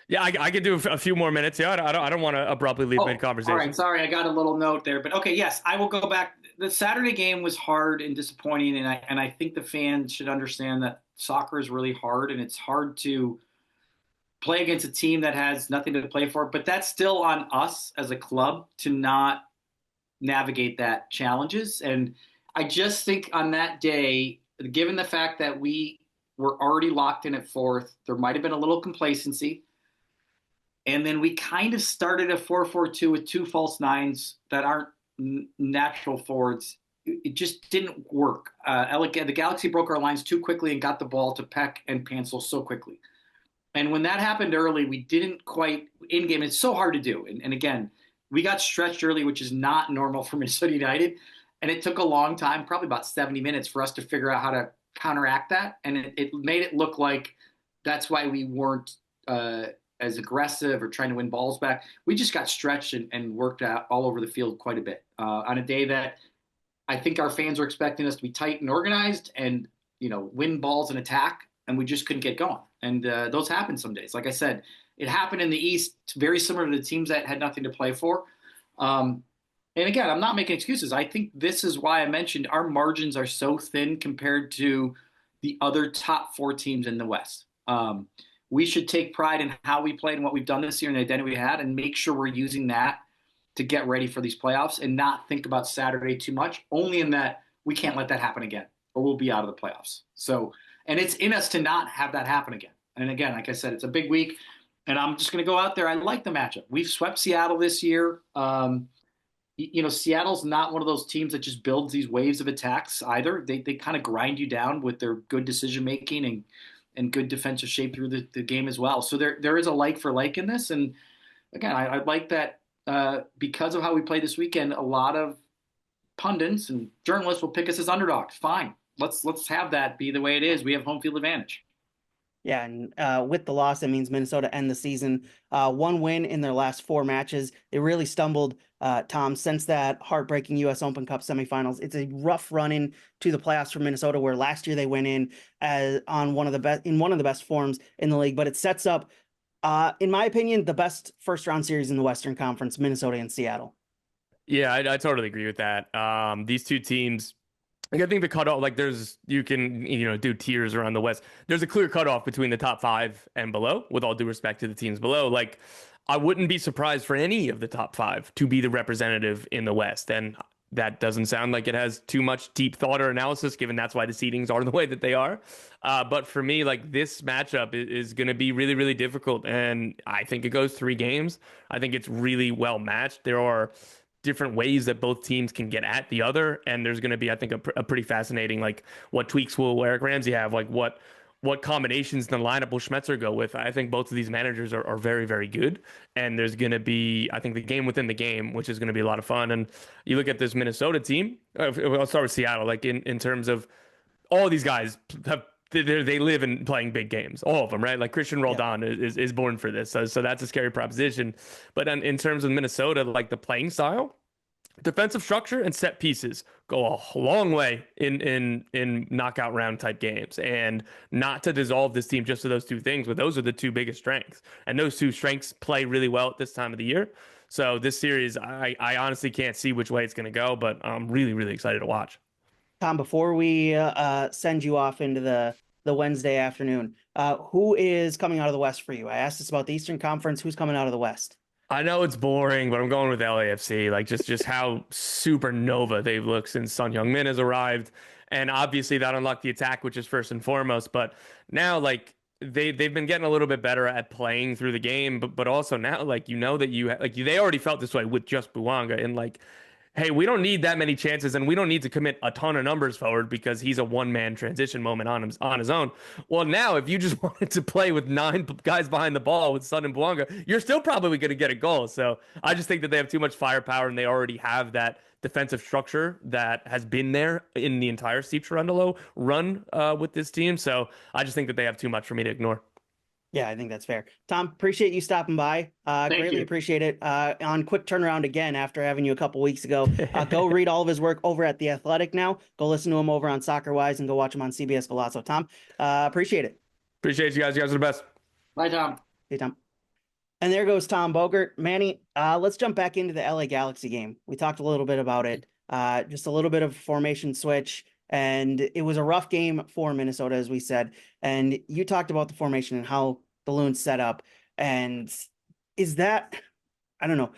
Speaker 3: Yeah, I could do a few more minutes. Yeah, I don't want to abruptly leave mid-conversation.
Speaker 2: All right, sorry, I got a little note there, but okay, yes, I will go back. The Saturday game was hard and disappointing, and I think the fans should understand that soccer is really hard, and it's hard to play against a team that has nothing to play for. But that's still on us as a club to not navigate that challenges. And I just think on that day, given the fact that we were already locked in at fourth, there might have been a little complacency. And then we kind of started a 4-4-2 with two false nines that aren't natural forwards. It just didn't work. The Galaxy broke our lines too quickly and got the ball to Peck and Pansel so quickly. And when that happened early, we didn't quite in-game. It's so hard to do. And again, we got stretched early, which is not normal for Minnesota United. And it took a long time, probably about 70 minutes, for us to figure out how to counteract that. And it made it look like that's why we weren't as aggressive or trying to win balls back. We just got stretched and worked out all over the field quite a bit on a day that I think our fans were expecting us to be tight and organized and, win balls and attack, and we just couldn't get going. And those happen some days. Like I said, it happened in the East, very similar to the teams that had nothing to play for. And again, I'm not making excuses. I think this is why I mentioned our margins are so thin compared to the other top four teams in the West. We should take pride in how we played and what we've done this year and the identity we had, and make sure we're using that to get ready for these playoffs and not think about Saturday too much, only in that we can't let that happen again or we'll be out of the playoffs. So, and it's in us to not have that happen again. And again, like I said, it's a big week, and I'm just going to go out there. I like the matchup. We've swept Seattle this year. Seattle's not one of those teams that just builds these waves of attacks either. They kind of grind you down with their good decision making and good defensive shape through the game as well. So there is a like for like in this. And again, I like that because of how we played this weekend, a lot of pundits and journalists will pick us as underdogs. Fine. Let's have that be the way it is. We have home field advantage.
Speaker 1: Yeah, and with the loss, it means Minnesota end the season. One win in their last 4 matches. They really stumbled, Tom, since that heartbreaking U.S. Open Cup semifinals. It's a rough run in to the playoffs for Minnesota, where last year they went in on one of the best forms in the league. But it sets up, in my opinion, the best first round series in the Western Conference: Minnesota and Seattle.
Speaker 3: Yeah, I totally agree with that. These two teams, like, I think the cutoff, like, you can do tiers around the West. There's a clear cutoff between the top 5 and below, with all due respect to the teams below. Like, I wouldn't be surprised for any of the top 5 to be the representative in the West. And that doesn't sound like it has too much deep thought or analysis, given that's why the seedings are the way that they are. But for me, like, this matchup is going to be really, really difficult. And I think it goes 3 games. I think it's really well matched. There are different ways that both teams can get at the other, and there's going to be, I think, a pretty fascinating, like, what tweaks will Eric Ramsey have, like what combinations in the lineup will Schmetzer go with. I think both of these managers are very, very good, and there's going to be, I think, the game within the game, which is going to be a lot of fun. And you look at this Minnesota team, I'll start with Seattle, like, in terms of all these guys they live in playing big games, all of them, right? Like, Christian Roldan is born for this, so that's a scary proposition. But in terms of Minnesota, like, the playing style, defensive structure, and set pieces go a long way in knockout round type games. And not to dissolve this team just to those 2 things, but those are the 2 biggest strengths, and those 2 strengths play really well at this time of the year. So this series, I honestly can't see which way it's going to go, but I'm really, really excited to watch.
Speaker 1: Tom, before we send you off into the Wednesday afternoon, who is coming out of the West for you? I asked this about the Eastern Conference. Who's coming out of the West?
Speaker 3: I know it's boring, but I'm going with LAFC. Like, just how supernova they've looked since Son Heung-min has arrived, and obviously that unlocked the attack, which is first and foremost. But now, like, they've been getting a little bit better at playing through the game, but also now, like, that they already felt this way with just Bouanga, and, like, hey, we don't need that many chances, and we don't need to commit a ton of numbers forward because he's a one-man transition moment on his own. Well, now, if you just wanted to play with 9 guys behind the ball with Son and Bouanga, you're still probably going to get a goal. So I just think that they have too much firepower, and they already have that defensive structure that has been there in the entire Steve Cherundolo run with this team. So I just think that they have too much for me to ignore.
Speaker 1: Yeah, I think that's fair. Tom, appreciate you stopping by. Greatly appreciate it. On quick turnaround again after having you a couple weeks ago. Go read all of his work over at The Athletic now. Go listen to him over on Soccer Wise and go watch him on CBS Golazo. Tom, appreciate it.
Speaker 3: Appreciate you guys. You guys are the best.
Speaker 2: Bye, Tom.
Speaker 1: Hey, Tom. And there goes Tom Bogert. Manny, let's jump back into the LA Galaxy game. We talked a little bit about it. Just a little bit of formation switch. And it was a rough game for Minnesota, as we said. And you talked about the formation and how the Loons set up. And is that, I don't know.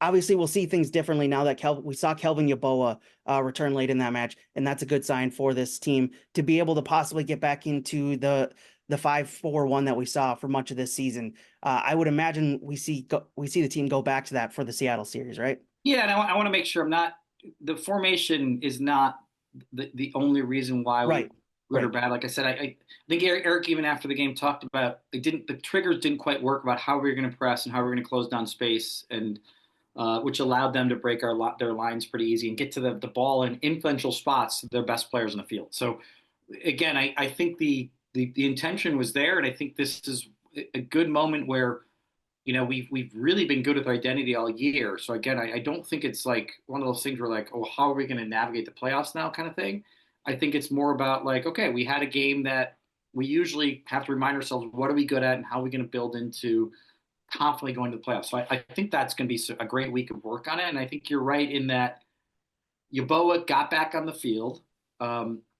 Speaker 1: Obviously, we'll see things differently now that we saw Kelvin Yeboah return late in that match. And that's a good sign for this team to be able to possibly get back into the 5-4-1 that we saw for much of this season. I would imagine we see the team go back to that for the Seattle series, right?
Speaker 2: Yeah, and I want to make sure the formation is not the only reason why we good or bad. Like I said, I think Eric even after the game talked about the triggers didn't quite work about how we were going to press and how we were going to close down space, and which allowed them to break their lines pretty easy and get to the ball in influential spots to their best players in the field. So again, I think the intention was there, and I think this is a good moment where we've really been good with our identity all year. So again, I don't think it's like one of those things where, like, oh, how are we going to navigate the playoffs now kind of thing. I think it's more about, like, okay, we had a game that we usually have to remind ourselves, what are we good at and how are we going to build into confidently going to the playoffs. So I think that's going to be a great week of work on it. And I think you're right in that Yeboah got back on the field.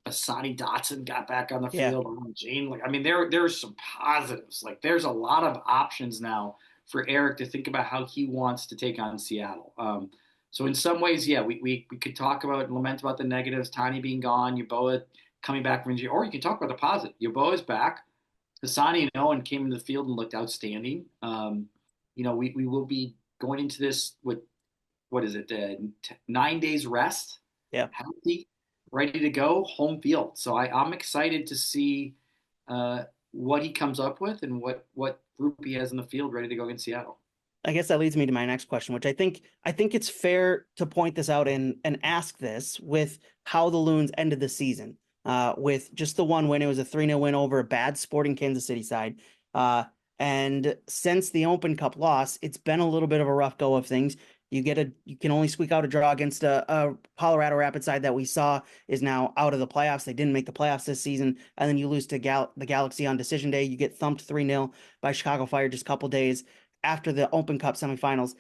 Speaker 2: Asani Dotson got back on the
Speaker 1: Yeah.
Speaker 2: field. Jane, like I mean, there's some positives. Like there's a lot of options now for Eric to think about how he wants to take on Seattle. So in some ways, yeah, we could talk about and lament about the negatives, Tiny being gone, Yeboah coming back from injury, or you can talk about the positive. Yeboah is back. Hassani and Owen came into the field and looked outstanding. We will be going into this with what is it, 9 days rest,
Speaker 1: Yeah.
Speaker 2: healthy, ready to go, home field. So I'm excited to see what he comes up with and what group he has in the field ready to go against Seattle.
Speaker 1: I guess that leads me to my next question, which I think it's fair to point this out and ask this with how the Loons ended the season. With just the one win, it was a 3-0 win over a bad Sporting Kansas City side. And since the Open Cup loss, it's been a little bit of a rough go of things. You can only squeak out a draw against a Colorado Rapids side that we saw is now out of the playoffs. They didn't make the playoffs this season, and then you lose to the Galaxy on decision day. You get thumped 3-0 by Chicago Fire just a couple days after the Open Cup semifinals.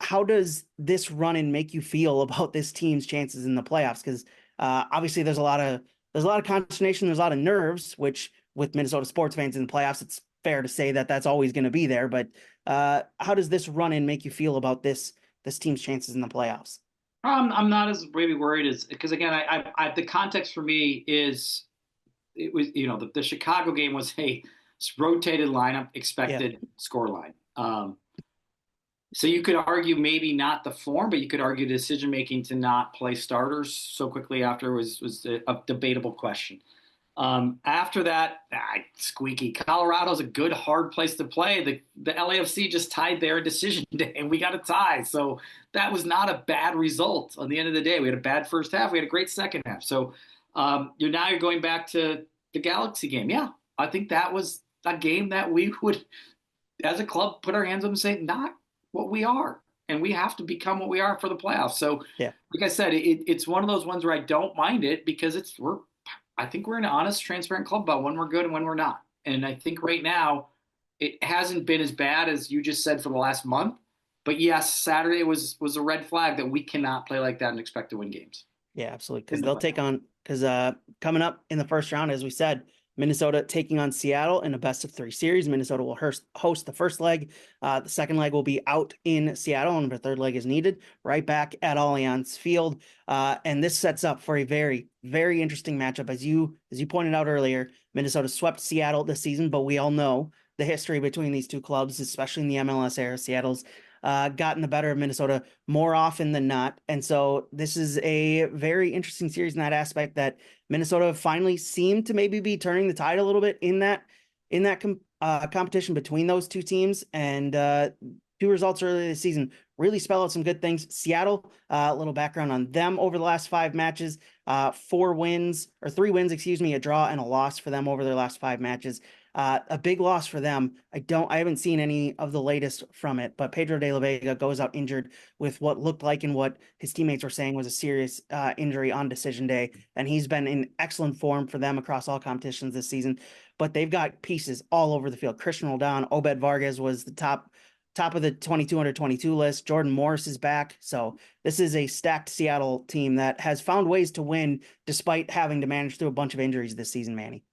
Speaker 1: How does this run-in make you feel about this team's chances in the playoffs? Because obviously there's a lot of consternation, there's a lot of nerves, which with Minnesota sports fans in the playoffs, it's fair to say that that's always going to be there. But how does this run-in make you feel about this team's chances in the playoffs?
Speaker 2: I'm not as maybe worried as because again, the context for me is it was the Chicago game was a rotated lineup expected score line. So you could argue maybe not the form, but you could argue decision making to not play starters so quickly after was a debatable question. After that, squeaky. Colorado's a good, hard place to play. The LAFC just tied their decision day, and we got a tie. So that was not a bad result on the end of the day. We had a bad first half. We had a great second half. So you're going back to the Galaxy game. Yeah, I think that was a game that we would, as a club, put our hands up and say, not what we are. And we have to become what we are for the playoffs. So,
Speaker 1: yeah,
Speaker 2: like I said, it's one of those ones where I don't mind it because I think we're an honest, transparent club about when we're good and when we're not. And I think right now it hasn't been as bad as you just said for the last month. But yes, Saturday was a red flag that we cannot play like that and expect to win games.
Speaker 1: Yeah, absolutely. Because they'll take on coming up in the first round, as we said, Minnesota taking on Seattle in a best-of-3 series. Minnesota will host the first leg. The second leg will be out in Seattle, and the third leg is needed right back at Allianz Field. And this sets up for a very, very interesting matchup. As you pointed out earlier, Minnesota swept Seattle this season, but we all know the history between these two clubs, especially in the MLS era. Seattle's gotten the better of Minnesota more often than not. And so this is a very interesting series in that aspect that Minnesota finally seemed to maybe be turning the tide a little bit in that competition between those two teams. And two results earlier this season really spell out some good things. Seattle, a little background on them over the last 5 matches, 3 wins, a draw and a loss for them over their last 5 matches. A big loss for them. I haven't seen any of the latest from it, but Pedro de la Vega goes out injured with what looked like and what his teammates were saying was a serious injury on decision day. And he's been in excellent form for them across all competitions this season, but they've got pieces all over the field. Christian Roldan, Obed Vargas was the top of the 22 under 22 list. Jordan Morris is back. So this is a stacked Seattle team that has found ways to win despite having to manage through a bunch of injuries this season, Manny.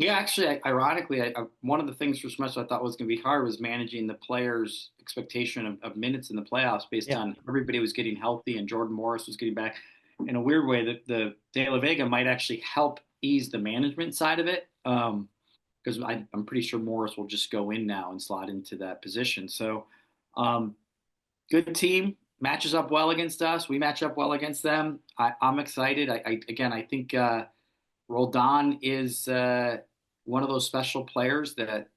Speaker 2: Yeah, actually, ironically, one of the things for Smith I thought was going to be hard was managing the players' expectation of minutes in the playoffs based on everybody was getting healthy and Jordan Morris was getting back. In a weird way, that the De La Vega might actually help ease the management side of it because I'm pretty sure Morris will just go in now and slot into that position. So good team, matches up well against us. We match up well against them. I'm excited. I think Roldan is one of those special players that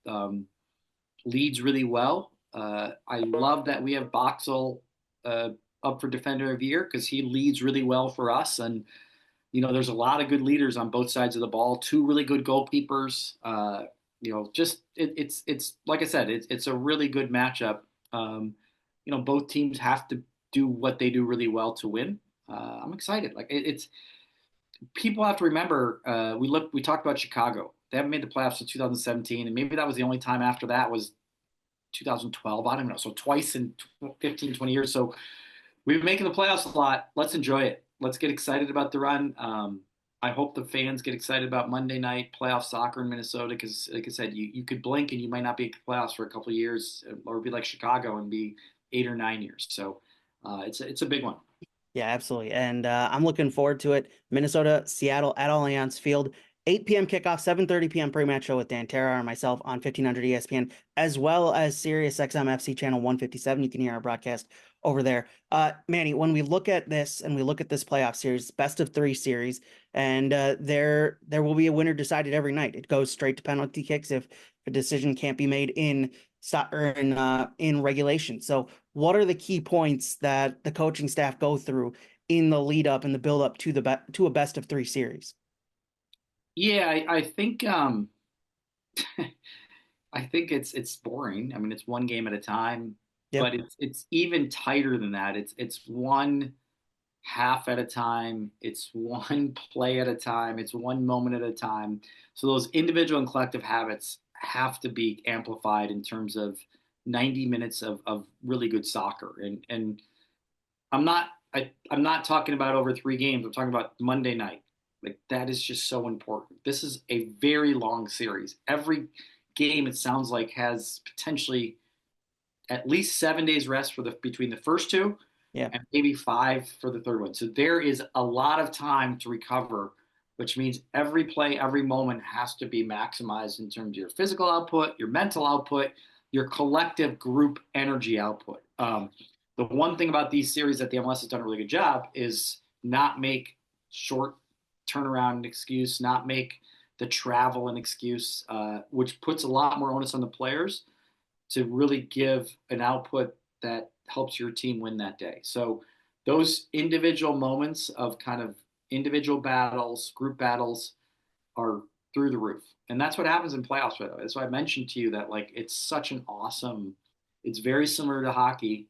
Speaker 2: leads really well. I love that we have Boxall up for Defender of the Year because he leads really well for us. And, there's a lot of good leaders on both sides of the ball, 2 really good goalkeepers. It's like I said, it's a really good matchup. Both teams have to do what they do really well to win. I'm excited. It's people have to remember, we talked about Chicago. They haven't made the playoffs since 2017, and maybe that was the only time after that was 2012. I don't know. So twice in 15, 20 years. So we've been making the playoffs a lot. Let's enjoy it. Let's get excited about the run. I hope the fans get excited about Monday night playoff soccer in Minnesota because, like I said, you could blink and you might not be at the playoffs for a couple of years, or be like Chicago and be 8 or 9 years. So it's a big one.
Speaker 1: Yeah, absolutely. And I'm looking forward to it. Minnesota, Seattle at Allianz Field, 8 p.m. kickoff, 7:30 p.m. pre-match show with Dan Terra and myself on 1500 ESPN, as well as Sirius XM FC channel 157. You can hear our broadcast over there. Manny, when we look at this and we look at this playoff series, best of three series, and there will be a winner decided every night. It goes straight to penalty kicks if a decision can't be made in regulation. So what are the key points that the coaching staff go through in the lead up and the build up to to a best of three series?
Speaker 2: Yeah, I think I think it's boring. I mean, it's one game at a time,
Speaker 1: Yep.
Speaker 2: but it's even tighter than that. It's one half at a time. It's one play at a time. It's one moment at a time. So those individual and collective habits have to be amplified in terms of 90 minutes of really good soccer. And I'm not talking about over 3 games. I'm talking about Monday night. Like that is just so important. This is a very long series. Every game, it sounds like, has potentially at least 7 days rest for the between the first two,
Speaker 1: Yeah.
Speaker 2: and maybe 5 for the third one. So there is a lot of time to recover, which means every play, every moment has to be maximized in terms of your physical output, your mental output, your collective group energy output. The one thing about these series that the MLS has done a really good job is not make short turnaround an excuse, not make the travel an excuse, which puts a lot more onus on the players to really give an output that helps your team win that day. So those individual moments of kind of individual battles, group battles are through the roof. And that's what happens in playoffs, by the way. That's why I mentioned to you that like it's such an awesome, it's very similar to hockey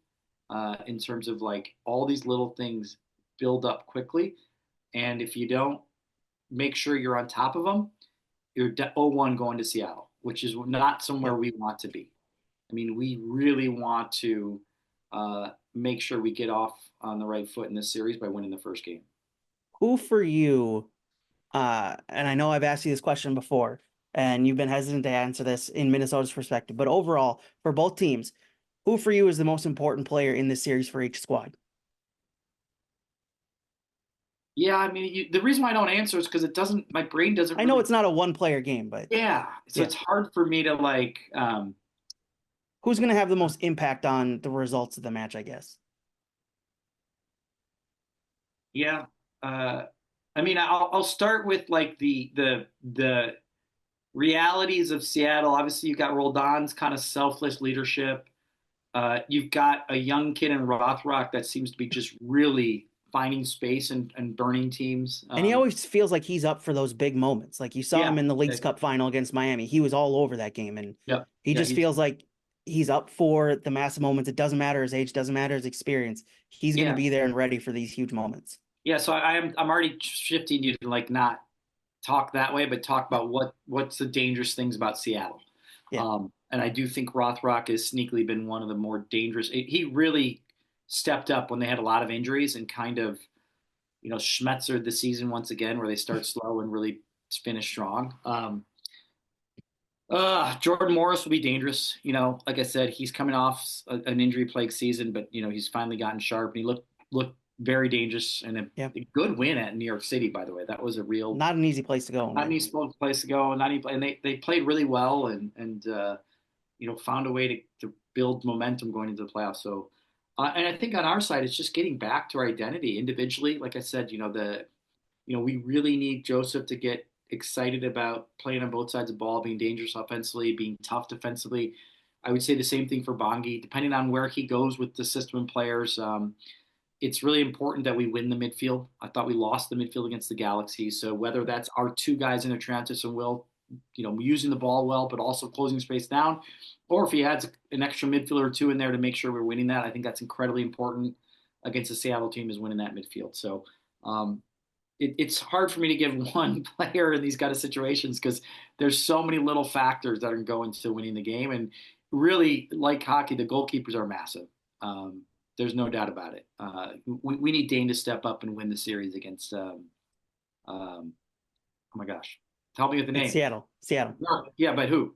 Speaker 2: in terms of like all these little things build up quickly. And if you don't make sure you're on top of them, you're 0-1 going to Seattle, which is not somewhere
Speaker 1: Yep.
Speaker 2: we want to be. I mean, we really want to make sure we get off on the right foot in this series by winning the first game.
Speaker 1: Who for you, and I know I've asked you this question before, and you've been hesitant to answer this in Minnesota's perspective, but overall, for both teams, who for you is the most important player in this series for each squad?
Speaker 2: Yeah, I mean, the reason why I don't answer is because it doesn't, my brain doesn't
Speaker 1: I know
Speaker 2: really,
Speaker 1: it's not a one player game, but
Speaker 2: yeah. So
Speaker 1: yeah.
Speaker 2: it's hard for me to like,
Speaker 1: Who's going to have the most impact on the results of the match, I guess?
Speaker 2: yeah. Uh, I mean, I'll start with like the realities of Seattle. Obviously, you've got Roldan's kind of selfless leadership. You've got a young kid in Rothrock that seems to be just really finding space and burning teams.
Speaker 1: And he always feels like he's up for those big moments. Like you saw
Speaker 2: Yeah,
Speaker 1: him in the Leagues
Speaker 2: exactly.
Speaker 1: Cup final against Miami. He was all over that game. And
Speaker 2: Yeah,
Speaker 1: he
Speaker 2: yeah,
Speaker 1: just feels like he's up for the massive moments. It doesn't matter his age, doesn't matter his experience. He's going to
Speaker 2: yeah,
Speaker 1: be there and ready for these huge moments.
Speaker 2: yeah. So I'm already shifting you to like not talk that way, but talk about what's the dangerous things about Seattle.
Speaker 1: Yeah.
Speaker 2: And I do think Rothrock has sneakily been one of the more dangerous. He really stepped up when they had a lot of injuries and kind of, schmetzered the season once again, where they start slow and really finish strong. Jordan Morris will be dangerous. Like I said, he's coming off an injury-plagued season, but he's finally gotten sharp and he looked very dangerous and
Speaker 1: Yeah.
Speaker 2: a good win at New York City. By the way, that was a real
Speaker 1: Not an easy place to go.
Speaker 2: not an
Speaker 1: Man.
Speaker 2: easy place to go. Not even, and they played really well and found a way to build momentum going into the playoffs. So, and I think on our side, it's just getting back to our identity individually. Like I said, we really need Joseph to get excited about playing on both sides of the ball, being dangerous offensively, being tough defensively. I would say the same thing for Bongi. Depending on where he goes with the system and players, it's really important that we win the midfield. I thought we lost the midfield against the Galaxy. So whether that's our two guys in Atrantis and Will, using the ball well, but also closing space down, or if he adds an extra midfielder or two in there to make sure we're winning that, I think that's incredibly important against the Seattle team is winning that midfield. So it's hard for me to give one player in these kind of situations because there's so many little factors that are going to winning the game. And really, like hockey, the goalkeepers are massive. There's no doubt about it. We need Dane to step up and win the series against Oh my gosh. Help me with the
Speaker 1: It's
Speaker 2: name.
Speaker 1: Seattle. Seattle.
Speaker 2: No, yeah, but who?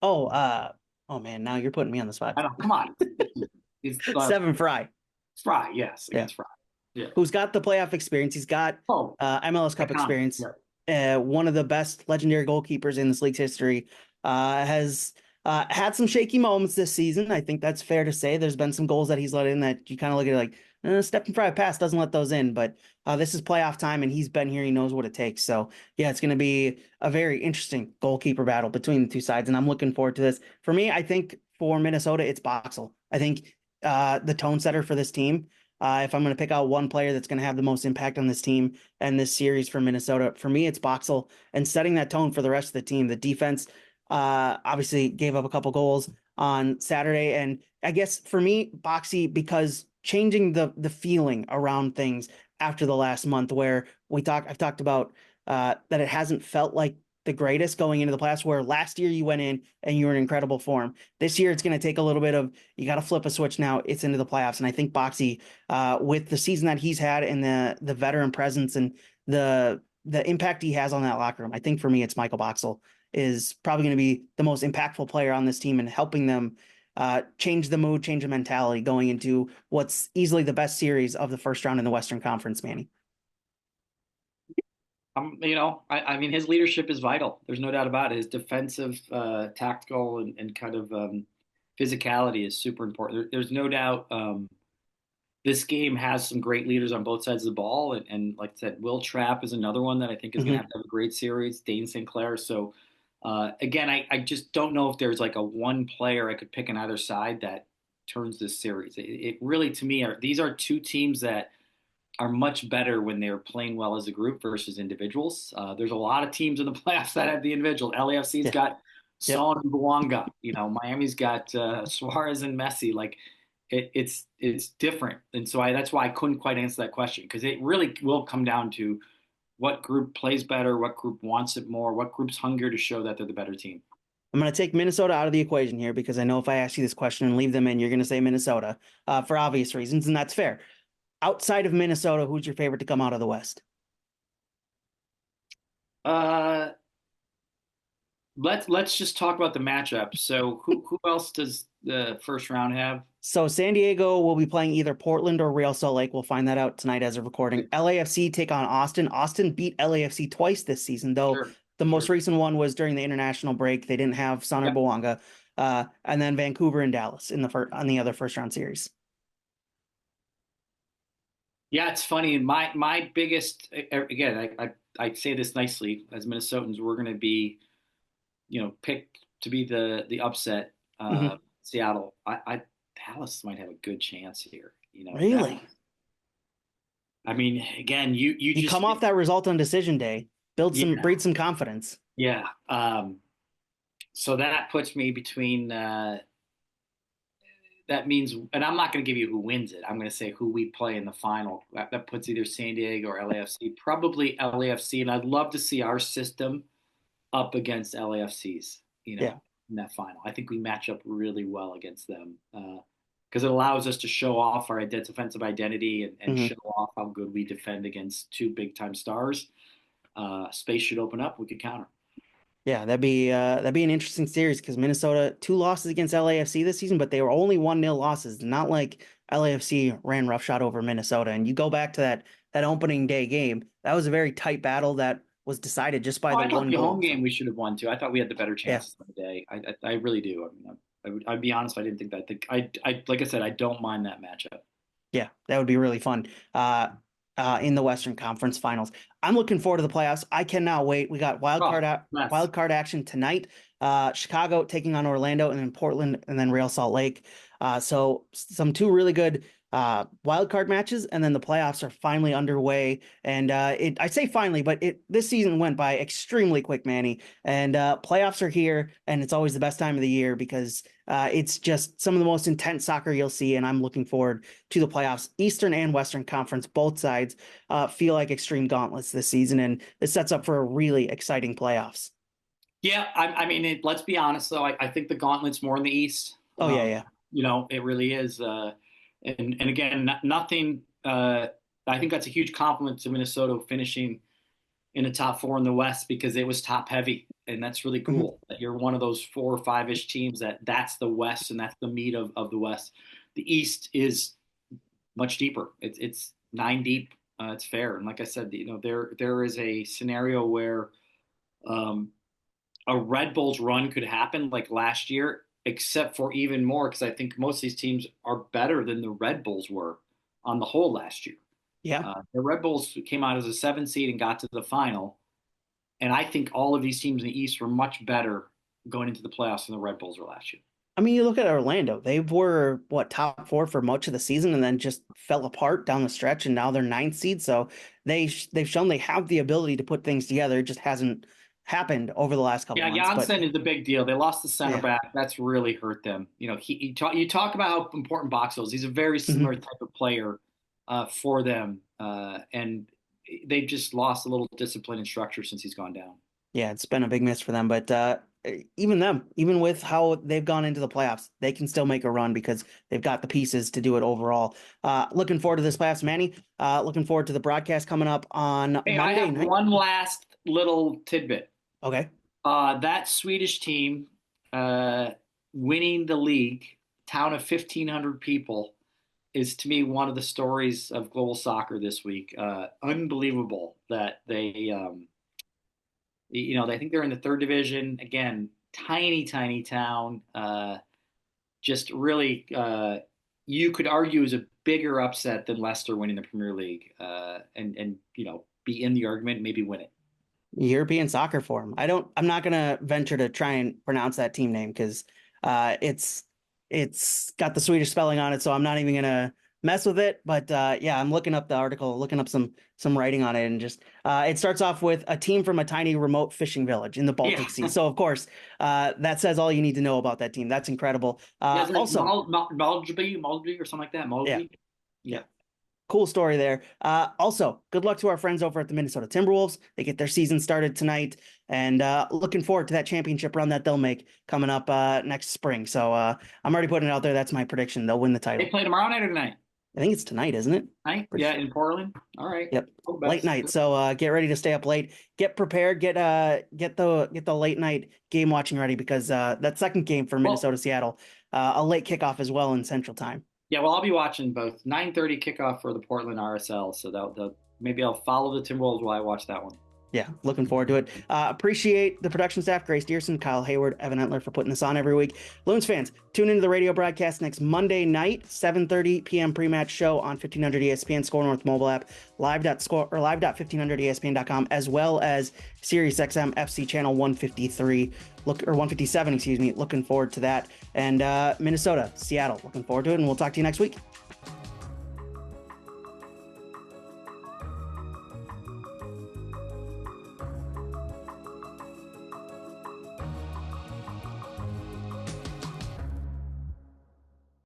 Speaker 1: Oh, oh man, now you're putting me on the spot.
Speaker 2: I don't. Come on. It's
Speaker 1: Seven Fry.
Speaker 2: Fry. Yes,
Speaker 1: Yeah.
Speaker 2: against Fry. Yeah.
Speaker 1: Who's got the playoff experience. He's got
Speaker 2: Oh,
Speaker 1: MLS Cup
Speaker 2: iconic.
Speaker 1: experience.
Speaker 2: Yeah.
Speaker 1: One of the best legendary goalkeepers in this league's history. Has had some shaky moments this season. I think that's fair to say. There's been some goals that he's let in that you kind of look at like Stephen Fry pass doesn't let those in, but this is playoff time and he's been here. He knows what it takes. So yeah, it's going to be a very interesting goalkeeper battle between the two sides, and I'm looking forward to this. For me, I think for Minnesota, it's Boxall. I think the tone setter for this team. If I'm going to pick out one player that's going to have the most impact on this team and this series for Minnesota, for me, it's Boxall, and setting that tone for the rest of the team. The defense obviously gave up a couple goals on Saturday. And I guess for me, Boxy, because changing the feeling around things after the last month where I've talked about that it hasn't felt like the greatest going into the playoffs, where last year you went in and you were in incredible form. This year it's going to take a little bit of, you got to flip a switch now. It's into the playoffs. And I think Boxy, with the season that he's had and the veteran presence and the impact he has on that locker room, I think for me, it's Michael Boxall is probably going to be the most impactful player on this team and helping them change the mood, change the mentality going into what's easily the best series of the first round in the Western Conference, Manny.
Speaker 2: I mean, his leadership is vital. There's no doubt about it. His defensive, tactical, and kind of physicality is super important. There's no doubt this game has some great leaders on both sides of the ball. And like I said, Will Trapp is another one that I think is going to have a great series. Dane Sinclair. So again, I just don't know if there's like a one player I could pick on either side that turns this series. It really, to me, these are two teams that are much better when they're playing well as a group versus individuals. There's a lot of teams in the playoffs that have the individual. LAFC's got Son and Bouanga. Miami's got Suarez and Messi. Like it's different, and so that's why I couldn't quite answer that question, because it really will come down to what group plays better, what group wants it more, what group's hungry to show that they're the better team.
Speaker 1: I'm going to take Minnesota out of the equation here because I know if I ask you this question and leave them in, you're going to say Minnesota for obvious reasons, and that's fair. Outside of Minnesota, who's your favorite to come out of the West?
Speaker 2: Let's just talk about the matchup. So who else does the first round have?
Speaker 1: So San Diego will be playing either Portland or Real Salt Lake. We'll find that out tonight as of recording. LAFC take on Austin. Austin beat LAFC twice this season, though the most recent one was during the international break. They didn't have Son or Bouanga. And then Vancouver and Dallas on the other first round series.
Speaker 2: Yeah, it's funny. My biggest, again, I say this nicely, as Minnesotans, we're going to be, picked to be the upset. Seattle. Dallas might have a good chance here.
Speaker 1: Really?
Speaker 2: I mean, again, you just
Speaker 1: come off that result on decision day, breed some confidence.
Speaker 2: Yeah. So that puts me between. That means, and I'm not going to give you who wins it. I'm going to say who we play in the final. That puts either San Diego or LAFC. Probably LAFC, and I'd love to see our system up against LAFC's. In that final. I think we match up really well against them because it allows us to show off our defensive identity and show off how good we defend against two big time stars. Space should open up. We could counter.
Speaker 1: Yeah, that'd be an interesting series because Minnesota 2 losses against LAFC this season, but they were only 1-0 losses. Not like LAFC ran roughshod over Minnesota. And you go back to that opening day game, that was a very tight battle that was decided just by the one goal.
Speaker 2: Home game we should have won too. I thought we had the better chances of the day. I really do. I mean, I'd be honest. I didn't think that. I like I said, I don't mind that matchup.
Speaker 1: Yeah, that would be really fun. In the Western Conference Finals, I'm looking forward to the playoffs. I cannot wait. We got wild card action tonight. Chicago taking on Orlando, and then Portland, and then Real Salt Lake. So some 2 really good wild card matches, and then the playoffs are finally underway. And I say finally, but this season went by extremely quick, Manny. And playoffs are here, and it's always the best time of the year because it's just some of the most intense soccer you'll see. And I'm looking forward to the playoffs. Eastern and Western Conference, both sides feel like extreme gauntlets this season, and it sets up for a really exciting playoffs.
Speaker 2: Yeah, I mean, let's be honest though. I think the gauntlet's more in the East.
Speaker 1: Oh yeah.
Speaker 2: It really is. And again, nothing. I think that's a huge compliment to Minnesota finishing in the top four in the West because it was top heavy. And that's really cool that you're one of those 4 or 5-ish teams that's the West and that's the meat of the West. The East is much deeper. It's 9 deep. It's fair. And like I said, there is a scenario where a Red Bulls run could happen like last year, except for even more because I think most of these teams are better than the Red Bulls were on the whole last year.
Speaker 1: Yeah.
Speaker 2: The Red Bulls came out as a 7 seed and got to the final. And I think all of these teams in the East were much better going into the playoffs than the Red Bulls were last year.
Speaker 1: I mean, you look at Orlando, they were top 4 for much of the season and then just fell apart down the stretch. And now they're 9th seed. So they've shown they have the ability to put things together. It just hasn't happened over the last couple months.
Speaker 2: Janssen is the big deal. They lost the center back. That's really hurt them. You talk about how important Boxall is. He's a very similar type of player for them. And they've just lost a little discipline and structure since he's gone down.
Speaker 1: Yeah, it's been a big miss for them. But even with how they've gone into the playoffs, they can still make a run because they've got the pieces to do it overall. Looking forward to this playoffs, Manny. Looking forward to the broadcast coming up on Monday
Speaker 2: I have
Speaker 1: night.
Speaker 2: One last little tidbit.
Speaker 1: Okay.
Speaker 2: That Swedish team winning the league, town of 1,500 people, is to me one of the stories of global soccer this week. Unbelievable that they, I think they're in the 3rd division. Again, tiny town. Just really, you could argue is a bigger upset than Leicester winning the Premier League, and be in the argument, maybe win it.
Speaker 1: European soccer form. I'm not gonna venture to try and pronounce that team name because it's got the Swedish spelling on it, so I'm not even gonna mess with it. But I'm looking up the article, looking up some writing on it, and just it starts off with a team from a tiny remote fishing village in the Baltic Sea. So of course, that says all you need to know about that team. That's incredible. Also,
Speaker 2: Malmby or something like that. Malmby. Yeah.
Speaker 1: Cool story there. Also, good luck to our friends over at the Minnesota Timberwolves. They get their season started tonight, and looking forward to that championship run that they'll make coming up next spring. So I'm already putting it out there. That's my prediction. They'll win the title.
Speaker 2: They play tomorrow night or tonight?
Speaker 1: I think it's tonight, isn't it?
Speaker 2: Night? Yeah, in Portland. All right.
Speaker 1: Yep. Late night. So get ready to stay up late. Get prepared. Get the late night game watching ready because that second game for Minnesota Seattle, a late kickoff as well in Central Time.
Speaker 2: Yeah, well, I'll be watching both 9:30 kickoff for the Portland RSL, so maybe I'll follow the Timberwolves while I watch that one.
Speaker 1: Yeah, looking forward to it. Appreciate the production staff, Grace Dearson, Kyle Hayward, Evan Entler for putting this on every week. Loons fans, tune into the radio broadcast next Monday night, 7:30 p.m. pre-match show on 1500 ESPN, Score North mobile app, live.1500ESPN.com, as well as SiriusXM FC channel 153. 157, excuse me. Looking forward to that. And Minnesota, Seattle, looking forward to it. And we'll talk to you next week.